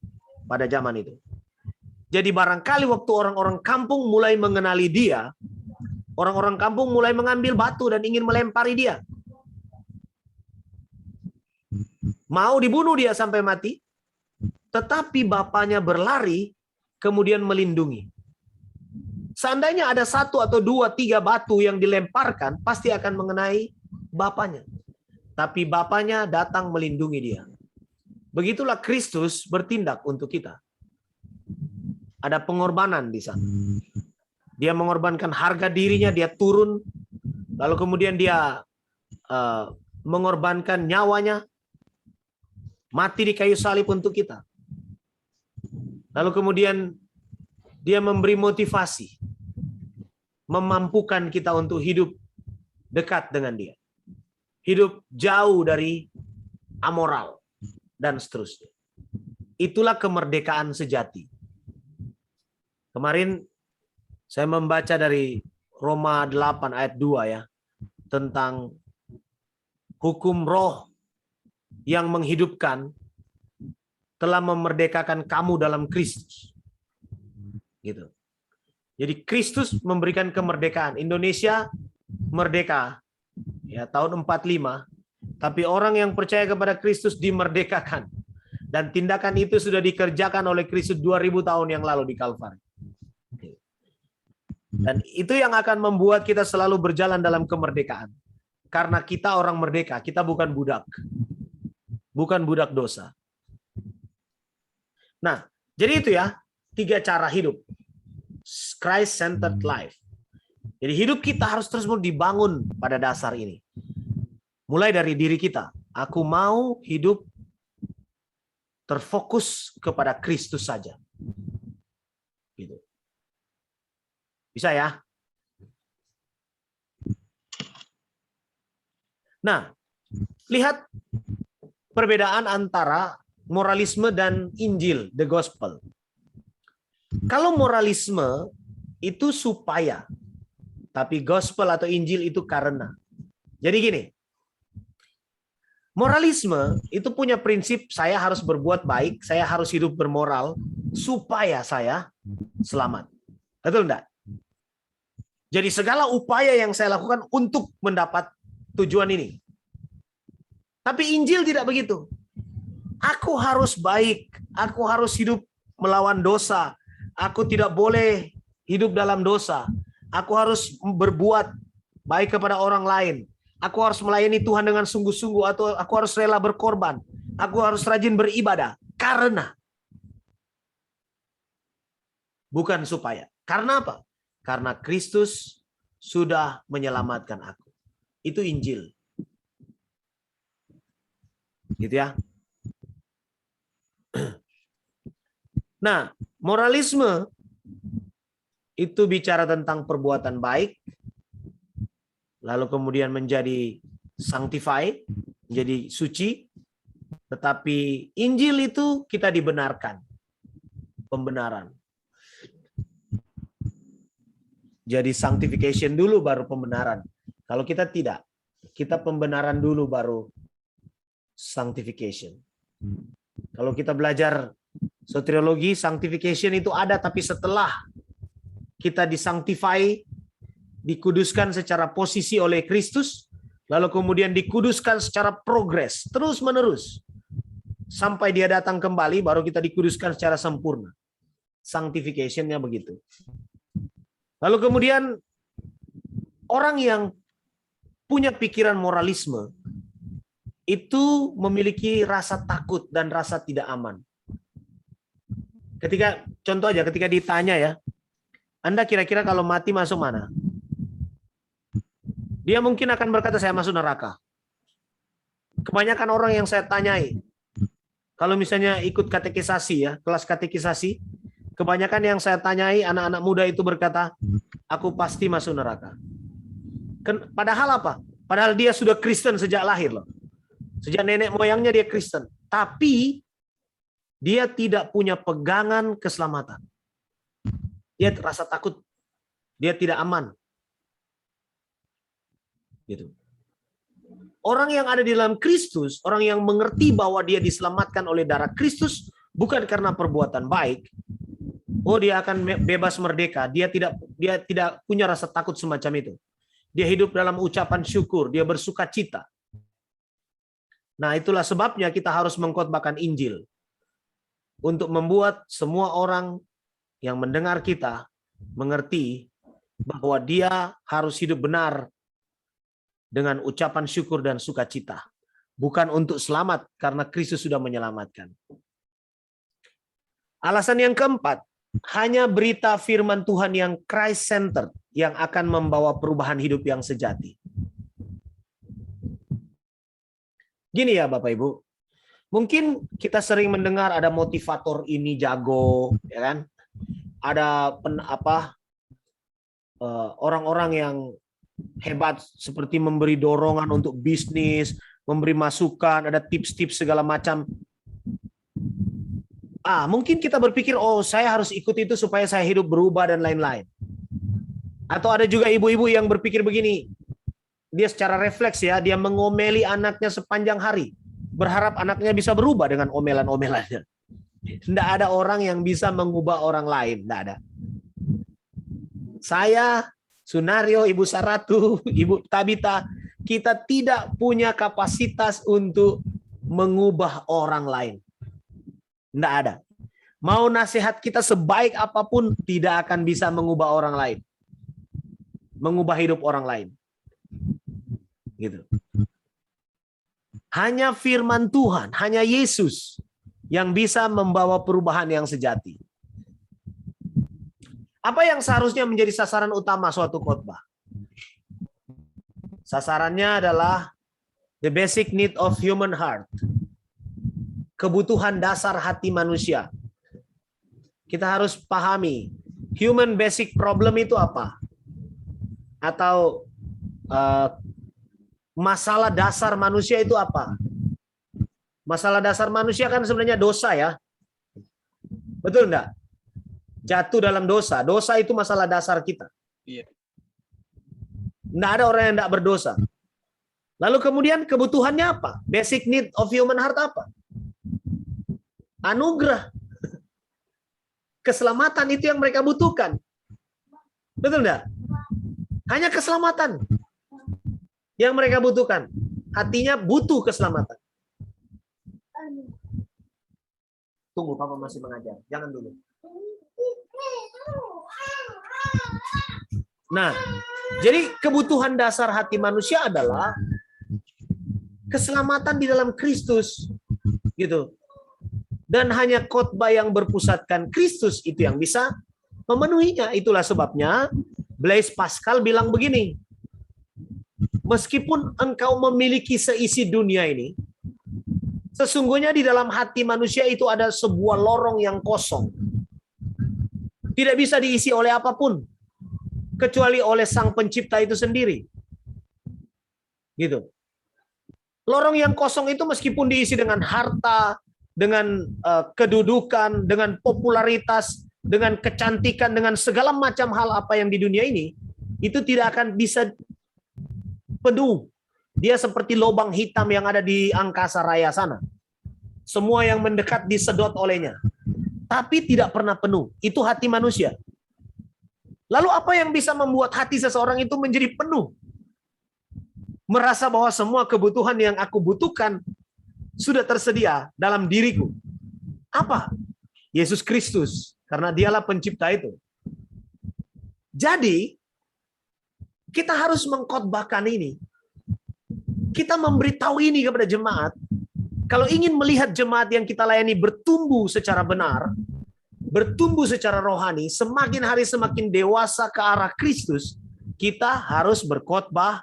pada zaman itu. Jadi barangkali waktu orang-orang kampung mulai mengenali dia, orang-orang kampung mulai mengambil batu dan ingin melempari dia. Mau dibunuh dia sampai mati, tetapi bapaknya berlari, kemudian melindungi. Seandainya ada 1 atau 2, 3 batu yang dilemparkan, pasti akan mengenai bapaknya. Tapi bapaknya datang melindungi dia. Begitulah Kristus bertindak untuk kita. Ada pengorbanan di sana. Dia mengorbankan harga dirinya, dia turun, lalu kemudian dia mengorbankan nyawanya, mati di kayu salib untuk kita. Lalu kemudian dia memberi motivasi, memampukan kita untuk hidup dekat dengan dia. Hidup jauh dari amoral dan seterusnya. Itulah kemerdekaan sejati. Kemarin saya membaca dari Roma 8 ayat 2 ya, tentang hukum roh yang menghidupkan telah memerdekakan kamu dalam Kristus. Gitu. Jadi Kristus memberikan kemerdekaan. Indonesia merdeka ya tahun 45, tapi orang yang percaya kepada Kristus dimerdekakan. Dan tindakan itu sudah dikerjakan oleh Kristus 2000 tahun yang lalu di Kalvari. Dan itu yang akan membuat kita selalu berjalan dalam kemerdekaan. Karena kita orang merdeka, kita bukan budak. Bukan budak dosa. Nah, jadi itu ya, 3 cara hidup. Christ-centered life. Jadi hidup kita harus terus dibangun pada dasar ini. Mulai dari diri kita. Aku mau hidup terfokus kepada Kristus saja. Gitu. Bisa ya? Nah, lihat perbedaan antara moralisme dan Injil, the gospel. Kalau moralisme itu supaya, tapi gospel atau Injil itu karena. Jadi gini, moralisme itu punya prinsip saya harus berbuat baik, saya harus hidup bermoral supaya saya selamat. Betul enggak? Jadi segala upaya yang saya lakukan untuk mendapat tujuan ini. Tapi Injil tidak begitu. Aku harus baik, aku harus hidup melawan dosa, aku tidak boleh hidup dalam dosa, aku harus berbuat baik kepada orang lain, aku harus melayani Tuhan dengan sungguh-sungguh, atau aku harus rela berkorban, aku harus rajin beribadah, karena. Bukan supaya. Karena apa? Karena Kristus sudah menyelamatkan aku. Itu Injil. Gitu ya. Nah, moralisme itu bicara tentang perbuatan baik, lalu kemudian menjadi sanctified, menjadi suci. Tetapi Injil itu kita dibenarkan. Pembenaran. Jadi sanctification dulu baru pembenaran. Kalau kita tidak, kita pembenaran dulu baru sanctification. Kalau kita belajar soteriologi, sanctification itu ada, tapi setelah kita disanctify, dikuduskan secara posisi oleh Kristus, lalu kemudian dikuduskan secara progres, terus menerus. Sampai dia datang kembali, baru kita dikuduskan secara sempurna. Sanctification-nya begitu. Lalu kemudian, orang yang punya pikiran moralisme, itu memiliki rasa takut dan rasa tidak aman. Ketika, contoh aja, ketika ditanya ya, Anda kira-kira kalau mati masuk mana? Dia mungkin akan berkata, saya masuk neraka. Kebanyakan orang yang saya tanyai, kalau misalnya ikut katekisasi ya, kelas katekisasi, kebanyakan yang saya tanyai, anak-anak muda itu berkata, aku pasti masuk neraka. Padahal apa? Padahal dia sudah Kristen sejak lahir loh. Sejak nenek moyangnya dia Kristen. Tapi dia tidak punya pegangan keselamatan. Dia rasa takut. Dia tidak aman. Gitu. Orang yang ada di dalam Kristus, orang yang mengerti bahwa dia diselamatkan oleh darah Kristus, bukan karena perbuatan baik. Oh, dia akan bebas merdeka. Dia tidak punya rasa takut semacam itu. Dia hidup dalam ucapan syukur. Dia bersuka cita. Nah, itulah sebabnya kita harus mengkhotbahkan Injil. Untuk membuat semua orang yang mendengar kita mengerti bahwa dia harus hidup benar dengan ucapan syukur dan sukacita. Bukan untuk selamat, karena Kristus sudah menyelamatkan. Alasan yang keempat, hanya berita firman Tuhan yang Christ-centered yang akan membawa perubahan hidup yang sejati. Gini ya Bapak Ibu, mungkin kita sering mendengar ada motivator ini jago, ya kan? Ada orang-orang yang hebat seperti memberi dorongan untuk bisnis, memberi masukan, ada tips-tips segala macam. Mungkin kita berpikir, oh saya harus ikut itu supaya saya hidup berubah dan lain-lain. Atau ada juga ibu-ibu yang berpikir begini, dia secara refleks ya, dia mengomeli anaknya sepanjang hari, berharap anaknya bisa berubah dengan omelan-omelannya. Tidak ada orang yang bisa mengubah orang lain, tidak ada. Saya, Sunario, Ibu Saratu, Ibu Tabita, kita tidak punya kapasitas untuk mengubah orang lain. Tidak ada. Mau nasihat kita sebaik apapun, tidak akan bisa mengubah orang lain. Mengubah hidup orang lain. Gitu. Hanya firman Tuhan, hanya Yesus yang bisa membawa perubahan yang sejati. Apa yang seharusnya menjadi sasaran utama suatu khotbah? Sasarannya adalah the basic need of human heart. Kebutuhan dasar hati manusia. Kita harus pahami, human basic problem itu apa? Atau masalah dasar manusia itu apa? Masalah dasar manusia kan sebenarnya dosa ya. Betul enggak? Jatuh dalam dosa. Dosa itu masalah dasar kita. Iya. Enggak ada orang yang enggak berdosa. Lalu kemudian kebutuhannya apa? Basic need of human heart apa? Anugerah. Keselamatan itu yang mereka butuhkan. Betul enggak? Hanya keselamatan yang mereka butuhkan. Hatinya butuh keselamatan. Tunggu, Papa masih mengajar. Jangan dulu. Nah, jadi kebutuhan dasar hati manusia adalah keselamatan di dalam Kristus. Gitu. Dan hanya khotbah yang berpusatkan Kristus itu yang bisa memenuhinya. Itulah sebabnya Blaise Pascal bilang begini, meskipun engkau memiliki seisi dunia ini, sesungguhnya di dalam hati manusia itu ada sebuah lorong yang kosong. Tidak bisa diisi oleh apapun, kecuali oleh Sang Pencipta itu sendiri. Gitu. Lorong yang kosong itu meskipun diisi dengan harta, dengan kedudukan, dengan popularitas, dengan kecantikan, dengan segala macam hal apa yang di dunia ini, itu tidak akan bisa penuh. Dia seperti lubang hitam yang ada di angkasa raya sana. Semua yang mendekat disedot olehnya. Tapi tidak pernah penuh. Itu hati manusia. Lalu apa yang bisa membuat hati seseorang itu menjadi penuh? Merasa bahwa semua kebutuhan yang aku butuhkan sudah tersedia dalam diriku. Apa? Yesus Kristus. Karena dialah pencipta itu. Jadi, kita harus mengkhotbahkan ini. Kita memberitahu ini kepada jemaat. Kalau ingin melihat jemaat yang kita layani bertumbuh secara benar, bertumbuh secara rohani, semakin hari semakin dewasa ke arah Kristus, kita harus berkhotbah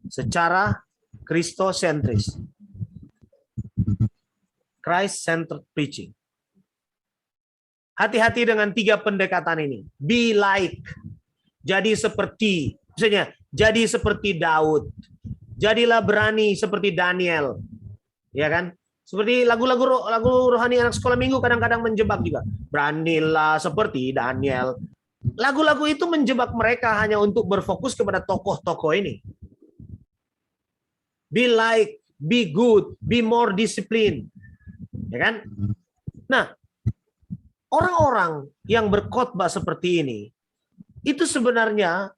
secara Kristosentris. Christ-centered preaching. Hati-hati dengan 3 pendekatan ini. Be like. Jadi seperti, misalnya, jadi seperti Daud. Jadilah berani seperti Daniel. Ya kan? Seperti lagu-lagu rohani anak sekolah minggu kadang-kadang menjebak juga. Beranilah seperti Daniel. Lagu-lagu itu menjebak mereka hanya untuk berfokus kepada tokoh-tokoh ini. Be like, be good, be more disciplined. Ya kan? Nah, orang-orang yang berkhotbah seperti ini itu sebenarnya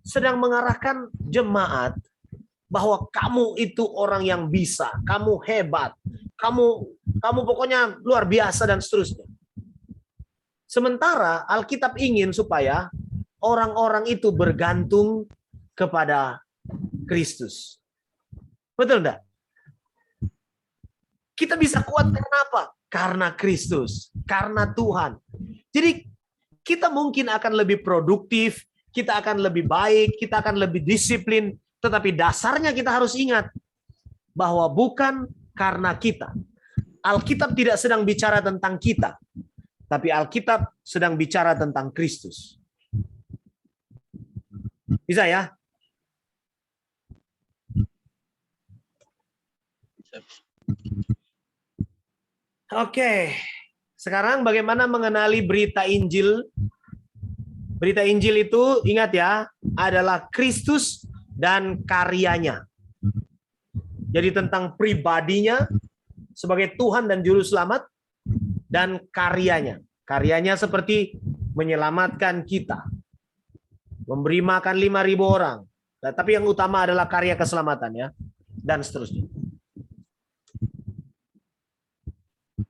sedang mengarahkan jemaat bahwa kamu itu orang yang bisa, kamu hebat, kamu pokoknya luar biasa dan seterusnya. Sementara Alkitab ingin supaya orang-orang itu bergantung kepada Kristus. Betul enggak? Kita bisa kuat karena apa? Karena Kristus, karena Tuhan. Jadi kita mungkin akan lebih produktif, kita akan lebih baik, kita akan lebih disiplin, tetapi dasarnya kita harus ingat bahwa bukan karena kita. Alkitab tidak sedang bicara tentang kita, tapi Alkitab sedang bicara tentang Kristus. Bisa ya? Oke, sekarang bagaimana mengenali berita Injil Berita Injil itu, ingat ya, adalah Kristus dan karyanya. Jadi tentang pribadinya sebagai Tuhan dan Juru Selamat, dan karyanya. Karyanya seperti menyelamatkan kita, memberi makan 5.000 orang. Nah, tapi yang utama adalah karya keselamatan ya, dan seterusnya.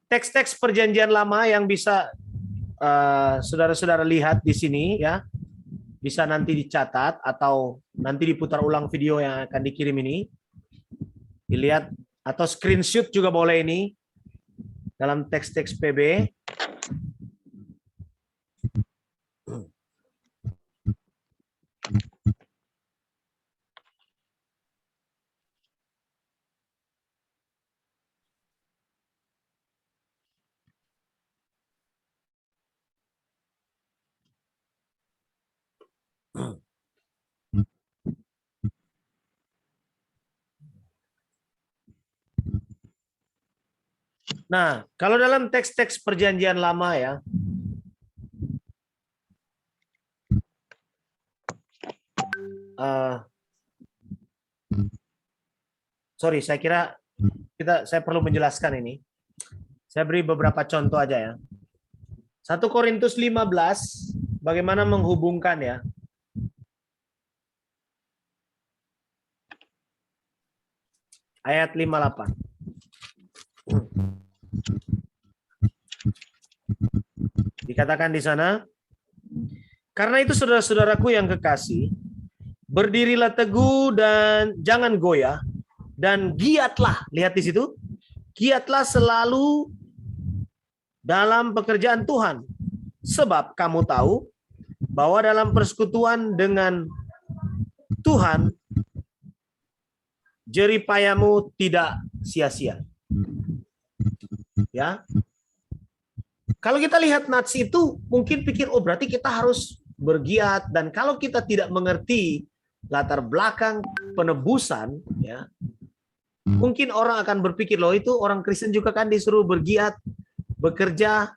Teks-teks Perjanjian Lama yang bisa saudara-saudara lihat di sini ya, bisa nanti dicatat atau nanti diputar ulang video yang akan dikirim ini, dilihat atau screenshot juga boleh ini dalam teks-teks PB. Nah, kalau dalam teks-teks Perjanjian Lama ya, sorry, saya kira saya perlu menjelaskan ini. Saya beri beberapa contoh aja ya. 1 Korintus 15, bagaimana menghubungkan ya. Ayat 58. Dikatakan di sana, karena itu saudara-saudaraku yang kekasih, berdirilah teguh dan jangan goyah, dan giatlah, lihat di situ, giatlah selalu dalam pekerjaan Tuhan, sebab kamu tahu bahwa dalam persekutuan dengan Tuhan, jeripayamu tidak sia-sia. Ya, kalau kita lihat nats itu, mungkin pikir, oh berarti kita harus bergiat, dan kalau kita tidak mengerti latar belakang penebusan, ya, mungkin orang akan berpikir, loh itu orang Kristen juga kan disuruh bergiat, bekerja.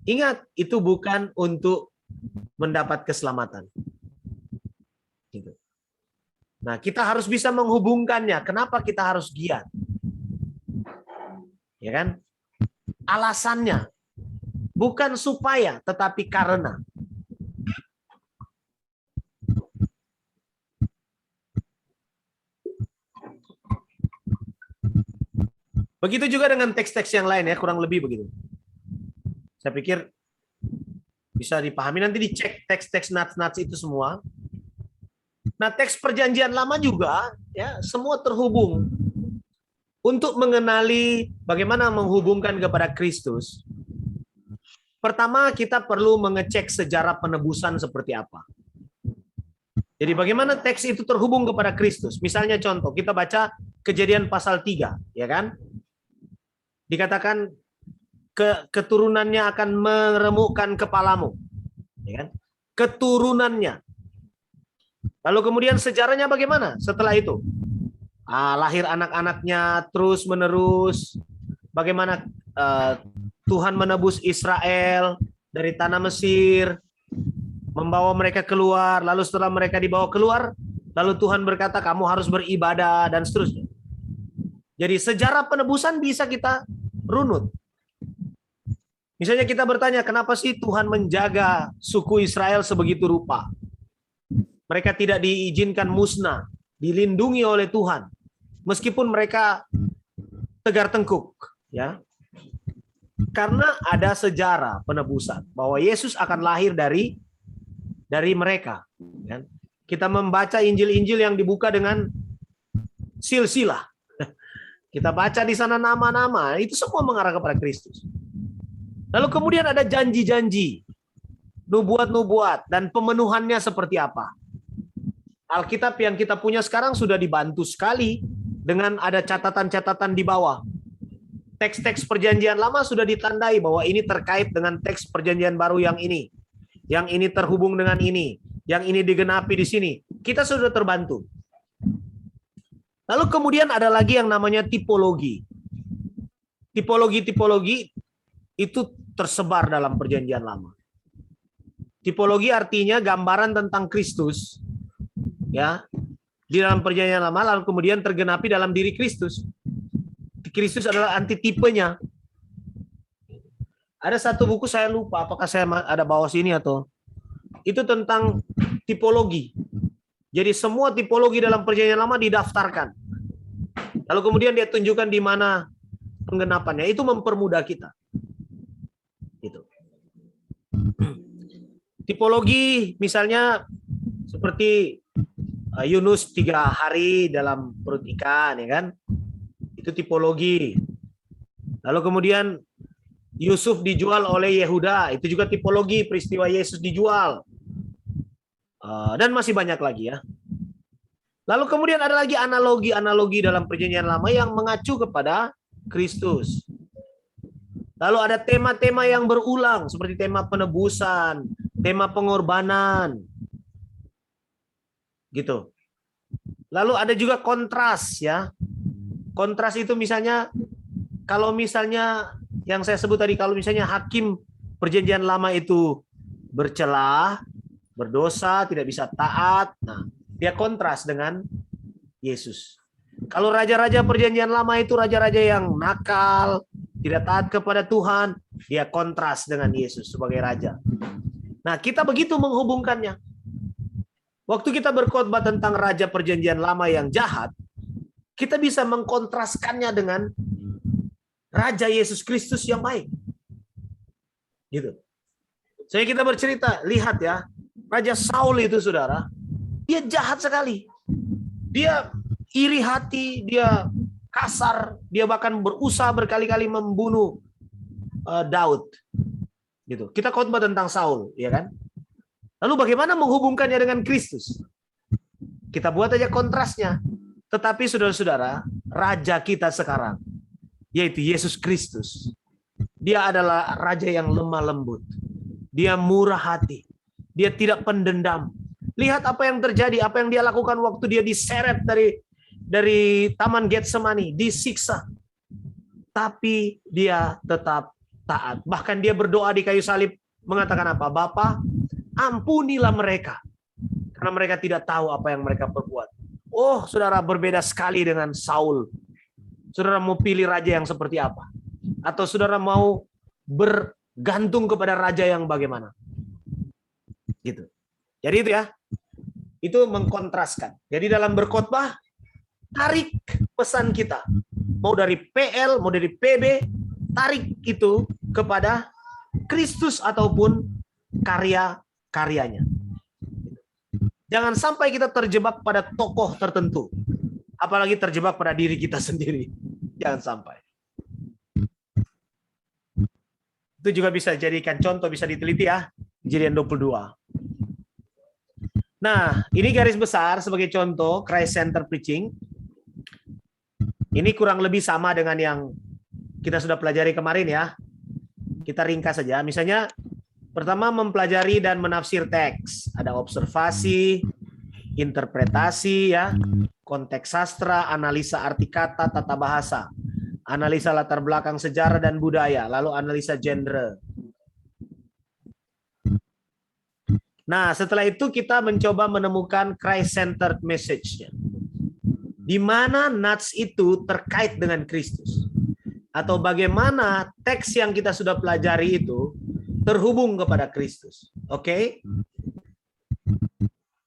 Ingat, itu bukan untuk mendapat keselamatan. Gitu. Nah, kita harus bisa menghubungkannya. Kenapa kita harus giat? Ya kan? Alasannya bukan supaya, tetapi karena. Begitu juga dengan teks-teks yang lain ya, kurang lebih begitu. Saya pikir bisa dipahami, nanti dicek teks-teks nats-nats itu semua. Nah, teks Perjanjian Lama juga ya, semua terhubung. Untuk mengenali bagaimana menghubungkan kepada Kristus, pertama kita perlu mengecek sejarah penebusan seperti apa. Jadi bagaimana teks itu terhubung kepada Kristus. Misalnya contoh, kita baca Kejadian pasal 3, ya kan? Dikatakan keturunannya akan meremukkan kepalamu. Ya kan? Keturunannya. Lalu kemudian sejarahnya bagaimana setelah itu? Lahir anak-anaknya terus menerus, bagaimana Tuhan menebus Israel dari tanah Mesir, membawa mereka keluar, lalu setelah mereka dibawa keluar, lalu Tuhan berkata kamu harus beribadah dan seterusnya. Jadi sejarah penebusan bisa kita runut. Misalnya kita bertanya, kenapa sih Tuhan menjaga suku Israel sebegitu rupa? Mereka tidak diizinkan musnah, dilindungi oleh Tuhan. Meskipun mereka tegar tengkuk, ya, karena ada sejarah penebusan bahwa Yesus akan lahir dari mereka. Ya. Kita membaca Injil-Injil yang dibuka dengan silsilah. Kita baca di sana nama-nama, itu semua mengarah kepada Kristus. Lalu kemudian ada janji-janji, nubuat-nubuat, dan pemenuhannya seperti apa. Alkitab yang kita punya sekarang sudah dibantu sekali dengan ada catatan-catatan di bawah. Teks-teks Perjanjian Lama sudah ditandai bahwa ini terkait dengan teks Perjanjian Baru yang ini. Yang ini terhubung dengan ini. Yang ini digenapi di sini. Kita sudah terbantu. Lalu kemudian ada lagi yang namanya tipologi. Tipologi-tipologi itu tersebar dalam Perjanjian Lama. Tipologi artinya gambaran tentang Kristus, ya, di dalam perjanjian lama, lalu kemudian tergenapi dalam diri Kristus. Kristus adalah antitipenya. Ada satu buku, saya lupa apakah saya ada bawa sini atau itu, tentang tipologi. Jadi semua tipologi dalam perjanjian lama didaftarkan. Lalu kemudian dia tunjukkan di mana penggenapannya. Itu mempermudah kita. Gitu. Tipologi misalnya seperti Yunus 3 hari dalam perut ikan, ya kan? Itu tipologi. Lalu kemudian Yusuf dijual oleh Yehuda, itu juga tipologi peristiwa Yesus dijual. Dan masih banyak lagi ya. Lalu kemudian ada lagi analogi-analogi dalam perjanjian lama yang mengacu kepada Kristus. Lalu ada tema-tema yang berulang seperti tema penebusan, tema pengorbanan. Gitu. Lalu ada juga kontras ya. Kontras itu misalnya kalau misalnya yang saya sebut tadi, kalau misalnya hakim perjanjian lama itu bercelah, berdosa, tidak bisa taat, nah dia kontras dengan Yesus. Kalau raja-raja perjanjian lama itu raja-raja yang nakal, tidak taat kepada Tuhan, dia kontras dengan Yesus sebagai raja. Nah, kita begitu menghubungkannya. Waktu kita berkhotbah tentang raja perjanjian lama yang jahat, kita bisa mengkontraskannya dengan Raja Yesus Kristus yang baik. Gitu. Saya kita bercerita, lihat ya, Raja Saul itu saudara, dia jahat sekali. Dia iri hati, dia kasar, dia bahkan berusaha berkali-kali membunuh Daud. Gitu. Kita khotbah tentang Saul, ya kan? Lalu bagaimana menghubungkannya dengan Kristus? Kita buat aja kontrasnya. Tetapi saudara-saudara, raja kita sekarang, yaitu Yesus Kristus, dia adalah raja yang lemah lembut. Dia murah hati. Dia tidak pendendam. Lihat apa yang terjadi, apa yang dia lakukan waktu dia diseret dari Taman Getsemani, disiksa. Tapi dia tetap taat. Bahkan dia berdoa di kayu salib mengatakan apa? Bapa, ampunilah mereka. Karena mereka tidak tahu apa yang mereka perbuat. Oh, saudara, berbeda sekali dengan Saul. Saudara mau pilih raja yang seperti apa? Atau saudara mau bergantung kepada raja yang bagaimana? Gitu. Jadi itu ya. Itu mengkontraskan. Jadi dalam berkhotbah, tarik pesan kita. Mau dari PL, mau dari PB, tarik itu kepada Kristus ataupun karya-karyanya. Jangan sampai kita terjebak pada tokoh tertentu. Apalagi terjebak pada diri kita sendiri. Jangan sampai. Itu juga bisa jadikan contoh, bisa diteliti ya. Kejadian 22. Nah, ini garis besar sebagai contoh Christ Center Preaching. Ini kurang lebih sama dengan yang kita sudah pelajari kemarin ya. Kita ringkas saja. Misalnya, pertama mempelajari dan menafsir teks. Ada observasi, interpretasi ya, konteks sastra, analisa arti kata, tata bahasa, analisa latar belakang sejarah dan budaya, lalu analisa genre. Nah, setelah itu kita mencoba menemukan Christ-centered message-nya. Di mana nats itu terkait dengan Kristus. Atau bagaimana teks yang kita sudah pelajari itu terhubung kepada Kristus. Oke?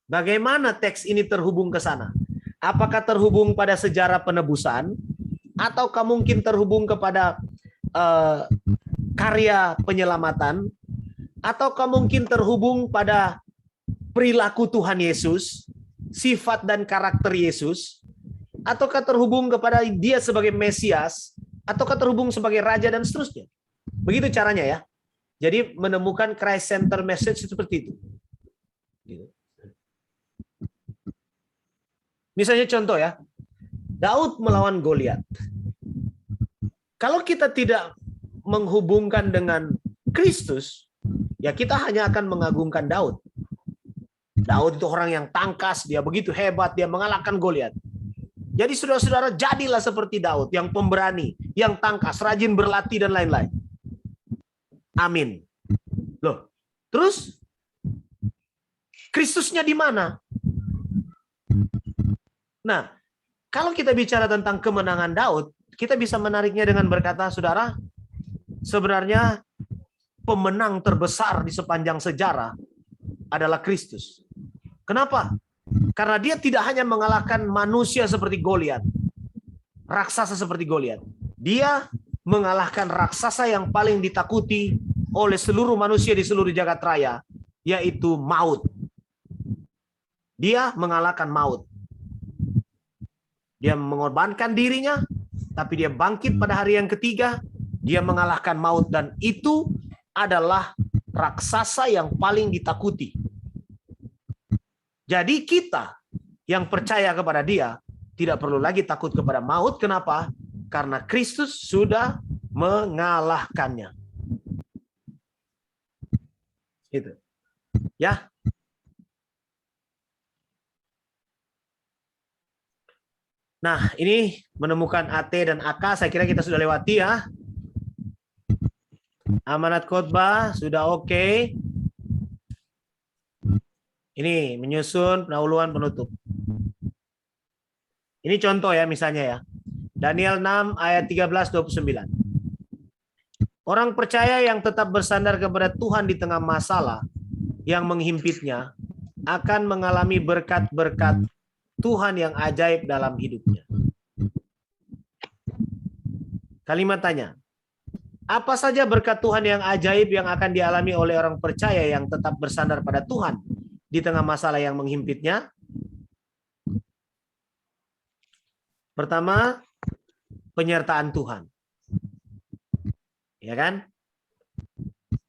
Bagaimana teks ini terhubung ke sana? Apakah terhubung pada sejarah penebusan? Ataukah mungkin terhubung kepada karya penyelamatan? Ataukah mungkin terhubung pada perilaku Tuhan Yesus, sifat dan karakter Yesus? Ataukah terhubung kepada dia sebagai Mesias? Ataukah terhubung sebagai Raja dan seterusnya? Begitu caranya ya. Jadi menemukan Christ Center message seperti itu. Misalnya contoh ya, Daud melawan Goliat. Kalau kita tidak menghubungkan dengan Kristus, ya kita hanya akan mengagungkan Daud. Daud itu orang yang tangkas, dia begitu hebat, dia mengalahkan Goliat. Jadi saudara-saudara, jadilah seperti Daud, yang pemberani, yang tangkas, rajin berlatih dan lain-lain. Amin. Loh, terus Kristusnya di mana? Nah, kalau kita bicara tentang kemenangan Daud, kita bisa menariknya dengan berkata, saudara, sebenarnya pemenang terbesar di sepanjang sejarah adalah Kristus. Kenapa? Karena dia tidak hanya mengalahkan manusia seperti Goliat, raksasa seperti Goliat. Dia mengalahkan raksasa yang paling ditakuti oleh seluruh manusia di seluruh jagat raya, yaitu maut. Dia mengalahkan maut. Dia mengorbankan dirinya, tapi dia bangkit pada hari yang ketiga, dia mengalahkan maut, dan itu adalah raksasa yang paling ditakuti. Jadi kita yang percaya kepada dia tidak perlu lagi takut kepada maut. Kenapa? Karena Kristus sudah mengalahkannya. Itu. Ya. Nah, ini menemukan AT dan AK, saya kira kita sudah lewati ya. Amanat khotbah sudah oke. Ini menyusun pendahuluan penutup. Ini contoh ya misalnya ya. Daniel 6 ayat 13-29. Orang percaya yang tetap bersandar kepada Tuhan di tengah masalah yang menghimpitnya akan mengalami berkat-berkat Tuhan yang ajaib dalam hidupnya. Kalimat tanya, apa saja berkat Tuhan yang ajaib yang akan dialami oleh orang percaya yang tetap bersandar pada Tuhan di tengah masalah yang menghimpitnya? Pertama, penyertaan Tuhan. Ya kan?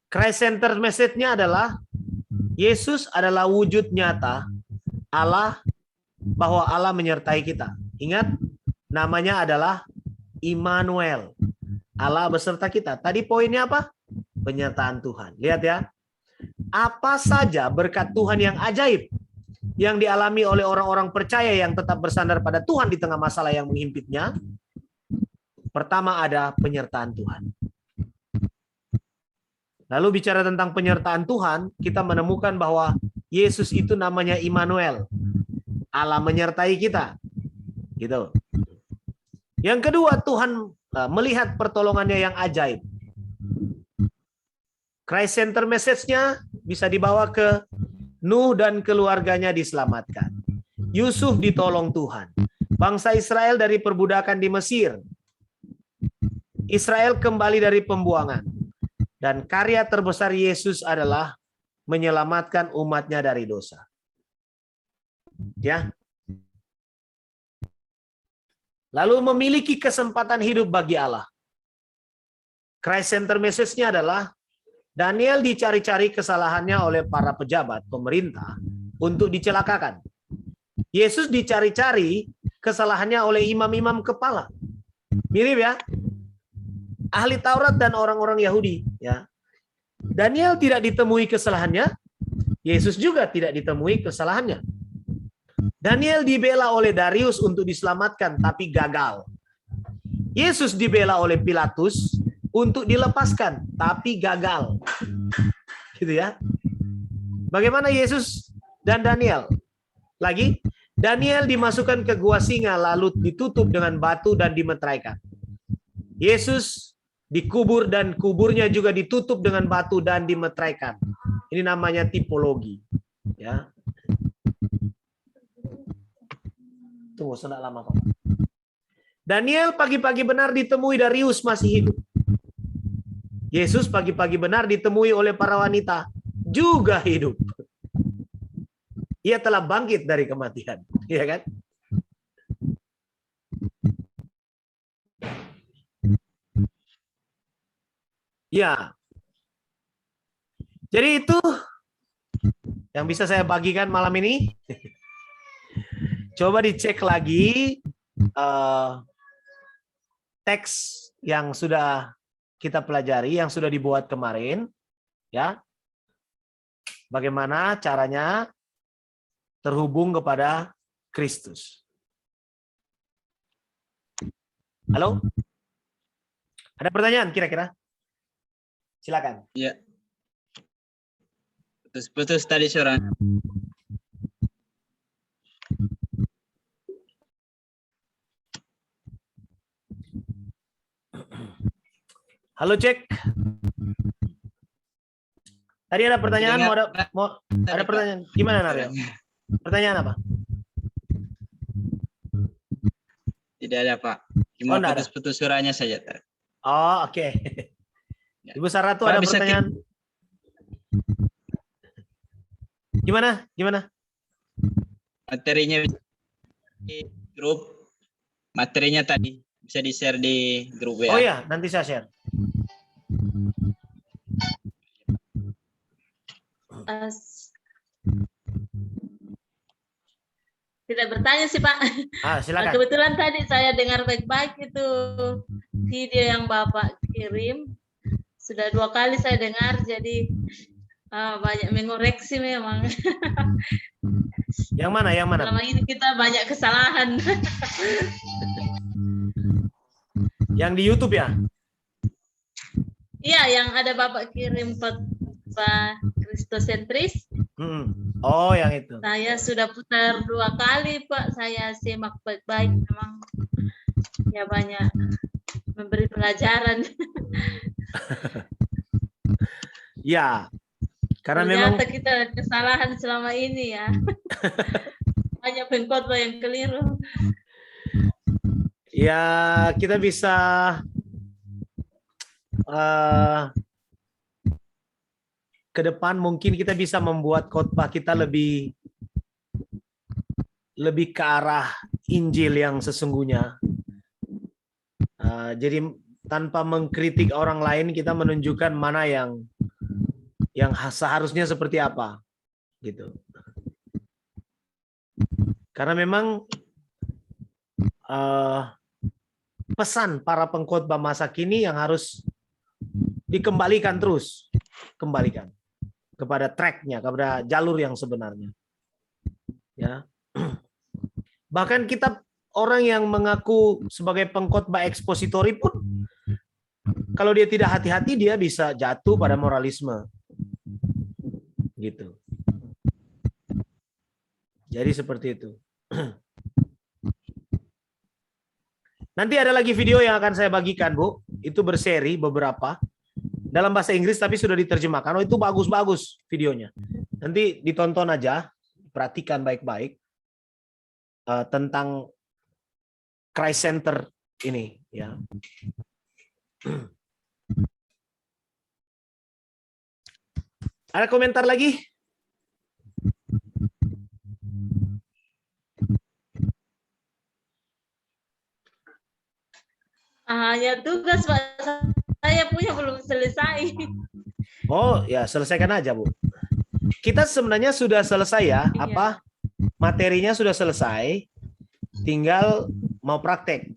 Christ Center message-nya adalah Yesus adalah wujud nyata Allah, bahwa Allah menyertai kita. Ingat, namanya adalah Immanuel. Allah beserta kita. Tadi poinnya apa? Penyertaan Tuhan. Lihat ya. Apa saja berkat Tuhan yang ajaib yang dialami oleh orang-orang percaya yang tetap bersandar pada Tuhan di tengah masalah yang menghimpitnya? Pertama ada penyertaan Tuhan. Lalu bicara tentang penyertaan Tuhan, kita menemukan bahwa Yesus itu namanya Immanuel. Allah menyertai kita. Gitu. Yang kedua, Tuhan melihat pertolongannya yang ajaib. Christ Center message-nya bisa dibawa ke Nuh dan keluarganya diselamatkan. Yusuf ditolong Tuhan. Bangsa Israel dari perbudakan di Mesir. Israel kembali dari pembuangan. Dan karya terbesar Yesus adalah menyelamatkan umatnya dari dosa. Ya. Lalu memiliki kesempatan hidup bagi Allah. Christ Center message-nya adalah Daniel dicari-cari kesalahannya oleh para pejabat pemerintah untuk dicelakakan. Yesus dicari-cari kesalahannya oleh imam-imam kepala. Mirip ya? Ahli Taurat dan orang-orang Yahudi, ya. Daniel tidak ditemui kesalahannya, Yesus juga tidak ditemui kesalahannya. Daniel dibela oleh Darius untuk diselamatkan, tapi gagal. Yesus dibela oleh Pilatus untuk dilepaskan, tapi gagal. Gitu ya. Bagaimana Yesus dan Daniel? Lagi, Daniel dimasukkan ke gua singa, lalu ditutup dengan batu dan dimeteraikan. Yesus dikubur dan kuburnya juga ditutup dengan batu dan dimeteraikan. Ini namanya tipologi. Ya. Tunggu, sudah lama kok. Daniel pagi-pagi benar ditemui Darius masih hidup. Yesus pagi-pagi benar ditemui oleh para wanita juga hidup. Ia telah bangkit dari kematian, ya kan? Ya. Jadi itu yang bisa saya bagikan malam ini. Coba dicek lagi teks yang sudah kita pelajari, yang sudah dibuat kemarin, ya. Bagaimana caranya terhubung kepada Kristus. Halo? Ada pertanyaan kira-kira? Silakan. Ya. Putus-putus tadi suara. Halo cek. Tadi ada pertanyaan, ada pertanyaan. Gimana Naryo? Pertanyaan apa? Tidak ada Pak. Oh, Cuma nggak ada. putus-putus suaranya saja. Oh, oke. Ibu Sarah tuh Pak, ada bisa pertanyaan. Gimana? Gimana? Materinya bisa di grup. Materinya tadi bisa di-share di grup Oh ya. ya, nanti saya share. Tidak bertanya sih Pak. Silakan. Kebetulan tadi saya dengar baik-baik itu video yang Bapak kirim. Sudah 2 kali saya dengar, jadi banyak mengoreksi memang. Yang mana? Yang mana? Selama ini kita banyak kesalahan. Yang di YouTube ya? Iya, yang ada Bapak kirim khotbah kristosentris. Oh, yang itu. Saya sudah putar 2 kali, Pak. Saya simak baik-baik. Memang ya banyak memberi pelajaran. Ya, karena Ternyata memang kita kesalahan selama ini ya. Banyak pengkhotbah yang keliru. ya kita bisa ke depan mungkin kita bisa membuat khotbah kita lebih ke arah Injil yang sesungguhnya. Jadi tanpa mengkritik orang lain, kita menunjukkan mana yang seharusnya seperti apa, gitu. Karena memang pesan para pengkhotbah masa kini yang harus dikembalikan terus, kembalikan kepada tracknya, kepada jalur yang sebenarnya. Ya, bahkan kita orang yang mengaku sebagai pengkhotbah ekspositori pun, kalau dia tidak hati-hati, dia bisa jatuh pada moralisme, gitu. Jadi seperti itu. Nanti ada lagi video yang akan saya bagikan, Bu. Itu berseri beberapa dalam bahasa Inggris tapi sudah diterjemahkan. Oh, itu bagus-bagus videonya. Nanti ditonton aja, perhatikan baik-baik tentang Christ Center ini, ya. Ada komentar lagi? Ya tugas Pak, saya punya belum selesai. Oh ya, selesaikan aja Bu. Kita sebenarnya sudah selesai ya, Iya. apa materinya sudah selesai, tinggal mau praktek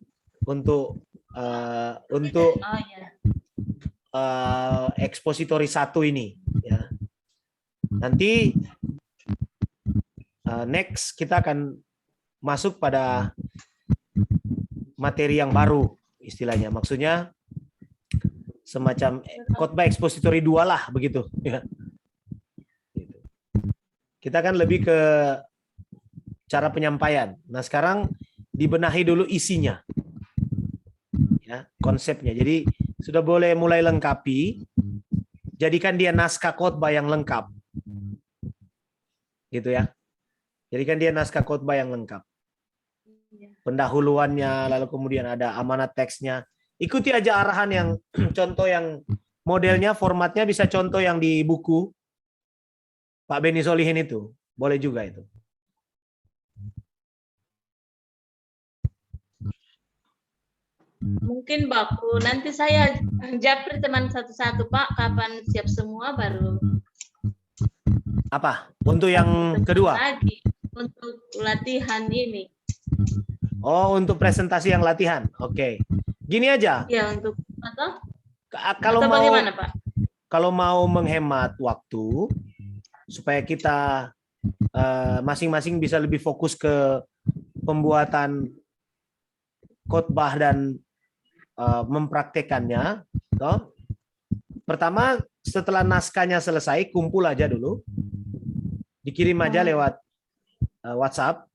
untuk Oh ya. ekspositori 1 ini. Ya. Nanti next kita akan masuk pada materi yang baru. Istilahnya, maksudnya semacam khotbah ekspositori 2 lah, begitu. Ya. Kita kan lebih ke cara penyampaian. Nah, sekarang dibenahi dulu isinya, ya, konsepnya. Jadi sudah boleh mulai lengkapi, jadikan dia naskah khotbah yang lengkap, gitu ya. Jadikan dia naskah khotbah yang lengkap. Pendahuluannya, lalu kemudian ada amanat teksnya. Ikuti aja arahan yang contoh yang modelnya, formatnya bisa contoh yang di buku Pak Beni Solihin itu. Boleh juga itu. Mungkin baku. Nanti saya japri teman satu-satu Pak, kapan siap semua baru. Apa? Untuk yang kedua? Lagi untuk latihan ini. Oh, untuk presentasi yang latihan. Oke. Gini aja. Ya, untuk atau Kalau mau bagaimana, Pak? Kalau mau menghemat waktu supaya kita masing-masing bisa lebih fokus ke pembuatan khotbah dan mempraktekannya, toh. Pertama, setelah naskahnya selesai, kumpul aja dulu. Dikirim aja lewat WhatsApp.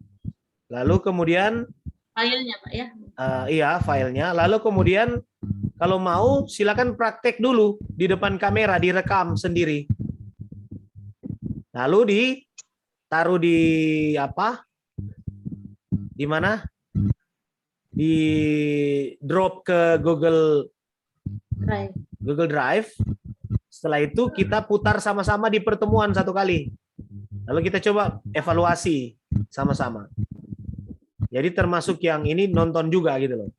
Lalu kemudian filenya Pak ya? Iya, filenya. Lalu kemudian Kalau mau silakan praktek dulu di depan kamera, direkam sendiri. Lalu ditaruh di apa? Di mana? Di drop ke Google Drive. Setelah itu kita putar sama-sama di pertemuan satu kali. Lalu kita coba evaluasi sama-sama. Jadi termasuk yang ini nonton juga gitu loh.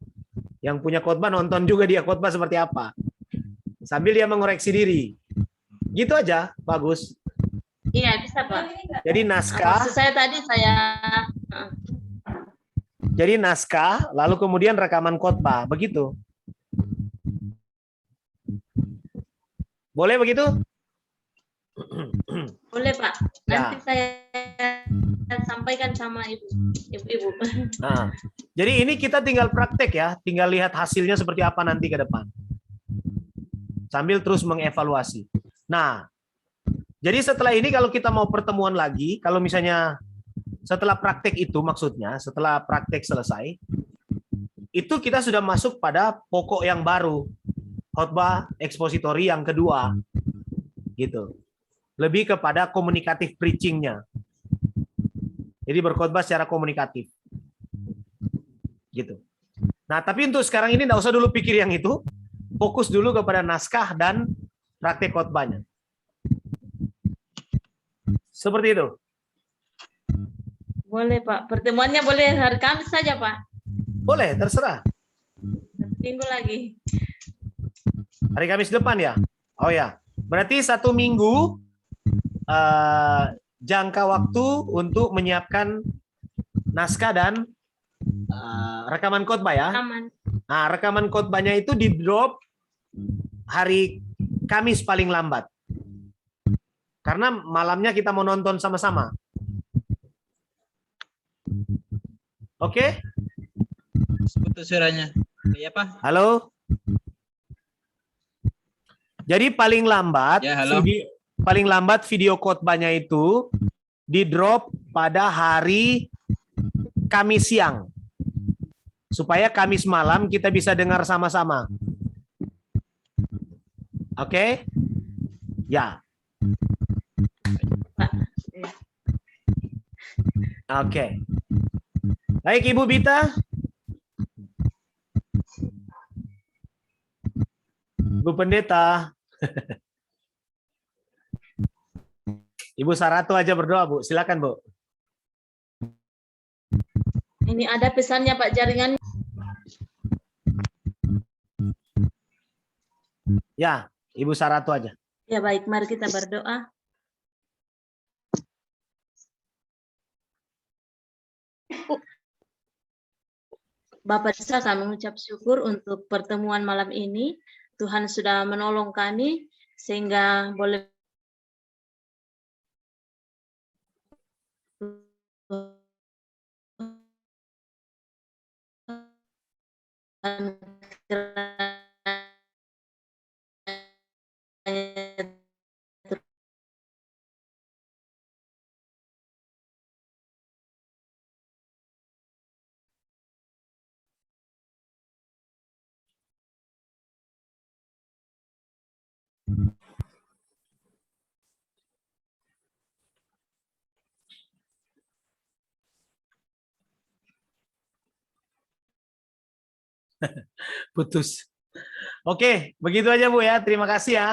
Yang punya khotbah nonton juga dia khotbah seperti apa. Sambil dia mengoreksi diri. Gitu aja, bagus. Iya, bisa Pak. Jadi naskah. Maksud saya tadi Jadi naskah, lalu kemudian rekaman khotbah, begitu. Boleh begitu? boleh Pak. Ya. Nanti saya sampaikan sama ibu-ibu. Nah, jadi ini kita tinggal praktek ya, tinggal lihat hasilnya seperti apa nanti ke depan. Sambil terus mengevaluasi. Nah, jadi setelah ini kalau kita mau pertemuan lagi, kalau misalnya setelah praktek itu maksudnya, setelah praktek selesai, itu kita sudah masuk pada pokok yang baru, khotbah ekspositori yang kedua, gitu. Lebih kepada komunikatif preaching-nya. Jadi berkhotbah secara komunikatif, gitu. Nah, tapi untuk sekarang ini nggak usah dulu pikir yang itu, fokus dulu kepada naskah dan praktek khotbahnya. Seperti itu. Boleh Pak. Pertemuannya boleh hari Kamis saja Pak. Boleh, terserah. Minggu lagi. Hari Kamis depan ya? Oh ya, berarti 1 minggu jangka waktu untuk menyiapkan naskah dan rekaman khotbah ya. Aman. Nah, rekaman khotbahnya itu di drop hari Kamis paling lambat. Karena malamnya kita mau nonton sama-sama. Oke? Putus suaranya. Iya Pak. Halo? Jadi paling lambat, Ya, halo. paling lambat video khotbahnya itu di drop pada hari Kamis siang. Supaya Kamis malam kita bisa dengar sama-sama. Oke? Ya. Oke. Baik Ibu Bita. Ibu Pendeta. Ibu Saratu aja berdoa, Bu. Silakan, Bu. Ini ada pesannya Pak, jaringan. Ya, Ibu Saratu aja. Ya baik, mari kita berdoa. Bapak Desa, kami mengucap syukur untuk pertemuan malam ini. Tuhan sudah menolong kami sehingga boleh Putus. Oke, begitu aja Bu ya. Terima kasih ya.